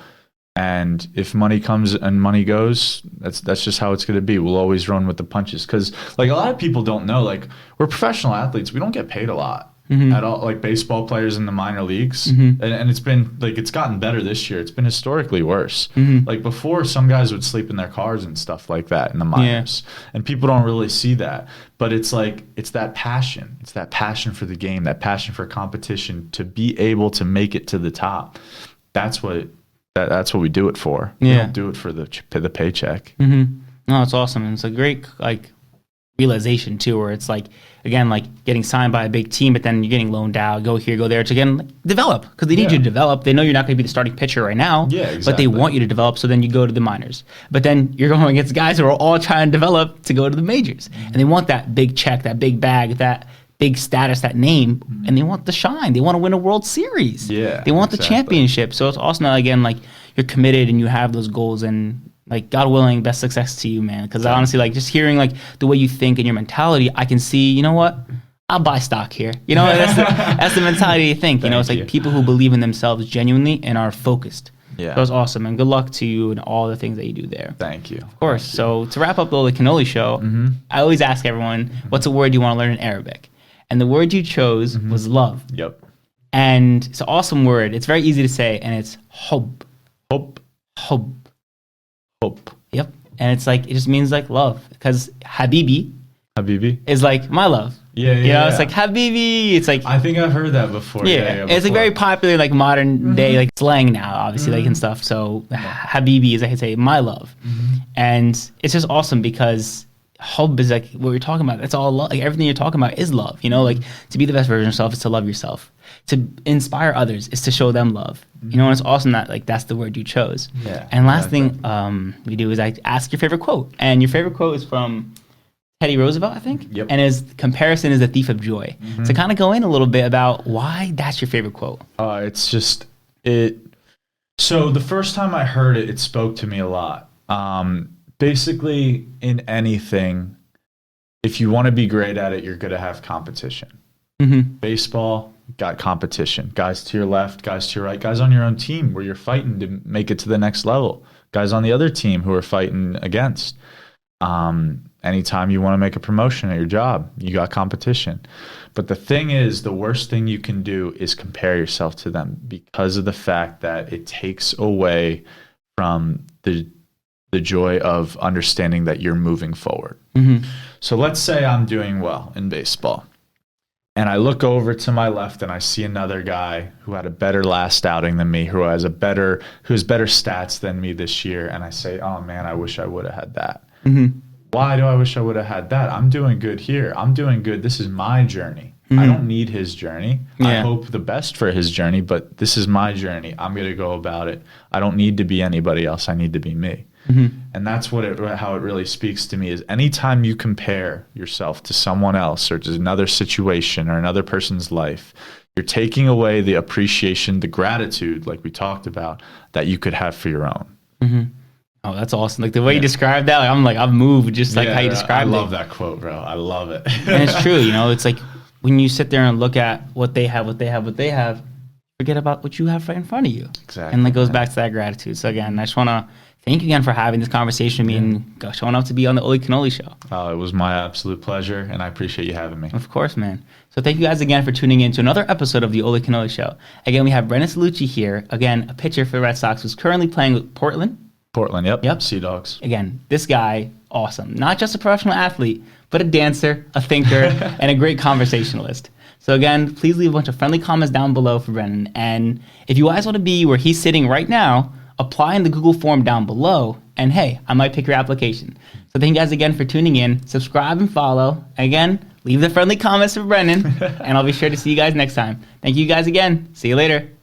And if money comes and money goes, that's just how it's going to be. We'll always run with the punches. Because like a lot of people don't know, like we're professional athletes. We don't get paid a lot. At all, like baseball players in the minor leagues, and it's been like, it's gotten better this year. It's been historically worse. Like before, some guys would sleep in their cars and stuff like that in the minors, and people don't really see that. But it's like, it's that passion. It's that passion for the game, that passion for competition, to be able to make it to the top. That's what we do it for. We don't do it for the paycheck. No, it's awesome. And it's a great like realization too, where it's like, again, like getting signed by a big team, but then you're getting loaned out, go here, go there, to again like, develop, because they need you to develop. They know you're not going to be the starting pitcher right now, but they want you to develop. So then you go to the minors, but then you're going against guys who are all trying to develop to go to the majors, and they want that big check, that big bag, that big status, that name, and they want the shine. They want to win a World Series. They want the championship. So it's awesome that, again, like you're committed and you have those goals, and like, God willing, best success to you, man. Because honestly, like just hearing like the way you think and your mentality, I can see, you know what? I'll buy stock here. You know, that's the mentality you think. You know, it's like people who believe in themselves genuinely and are focused. So it's awesome. And good luck to you and all the things that you do there. Thank you. Of course. So to wrap up the Oly Kanoli Show, I always ask everyone, what's a word you want to learn in Arabic? And the word you chose was love. And it's an awesome word. It's very easy to say, and it's hub. Hub. Yep. And it's like, it just means like love, because Habibi is like my love. You know, it's like Habibi. It's like, I think I've heard that before. It's like very popular, like modern day, like slang now, obviously, like and stuff. So Habibi is, like I say, my love. And it's just awesome because hub is like what we're talking about. It's all love. Like everything you're talking about is love. You know, like to be the best version of yourself is to love yourself. To inspire others is to show them love. You know, and it's awesome that like that's the word you chose. And last thing we do is I ask your favorite quote, and your favorite quote is from Teddy Roosevelt, I think. Yep. And his comparison is the thief of joy. So kind of go in a little bit about why that's your favorite quote. It's just it. So the first time I heard it, it spoke to me a lot. Basically, in anything, if you want to be great at it, you're going to have competition. Baseball, got competition. Guys to your left, guys to your right, guys on your own team where you're fighting to make it to the next level. Guys on the other team who are fighting against. Anytime you want to make a promotion at your job, you got competition. But the thing is, the worst thing you can do is compare yourself to them because of the fact that it takes away from the joy of understanding that you're moving forward. So let's say I'm doing well in baseball. And I look over to my left and I see another guy who had a better last outing than me, who has better stats than me this year. And I say, oh man, I wish I would have had that. Why do I wish I would have had that? I'm doing good here. I'm doing good. This is my journey. I don't need his journey. I hope the best for his journey, but this is my journey. I'm going to go about it. I don't need to be anybody else. I need to be me. And that's how it really speaks to me is anytime you compare yourself to someone else or to another situation or another person's life, you're taking away the appreciation, the gratitude, like we talked about, that you could have for your own. Oh, that's awesome. Like the way you described that, like I'm moved just like how you described it. I love that quote, bro. I love it. And it's true, it's like when you sit there and look at what they have, forget about what you have right in front of you. Exactly. And it goes back to that gratitude. So again, I just want to thank you again for having this conversation with me and showing up to be on the Oly Kanoli Show. Oh, it was my absolute pleasure, and I appreciate you having me. Of course, man. So thank you guys again for tuning in to another episode of the Oly Kanoli Show. Again, we have Brendan Cellucci here. Again, a pitcher for the Red Sox who's currently playing with Portland. Yep. Sea Dogs. Again, this guy, awesome. Not just a professional athlete, but a dancer, a thinker, and a great conversationalist. So again, please leave a bunch of friendly comments down below for Brendan. And if you guys want to be where he's sitting right now, apply in the Google form down below. And hey, I might pick your application. So thank you guys again for tuning in. Subscribe and follow. Again, leave the friendly comments for Brendan. And I'll be sure to see you guys next time. Thank you guys again. See you later.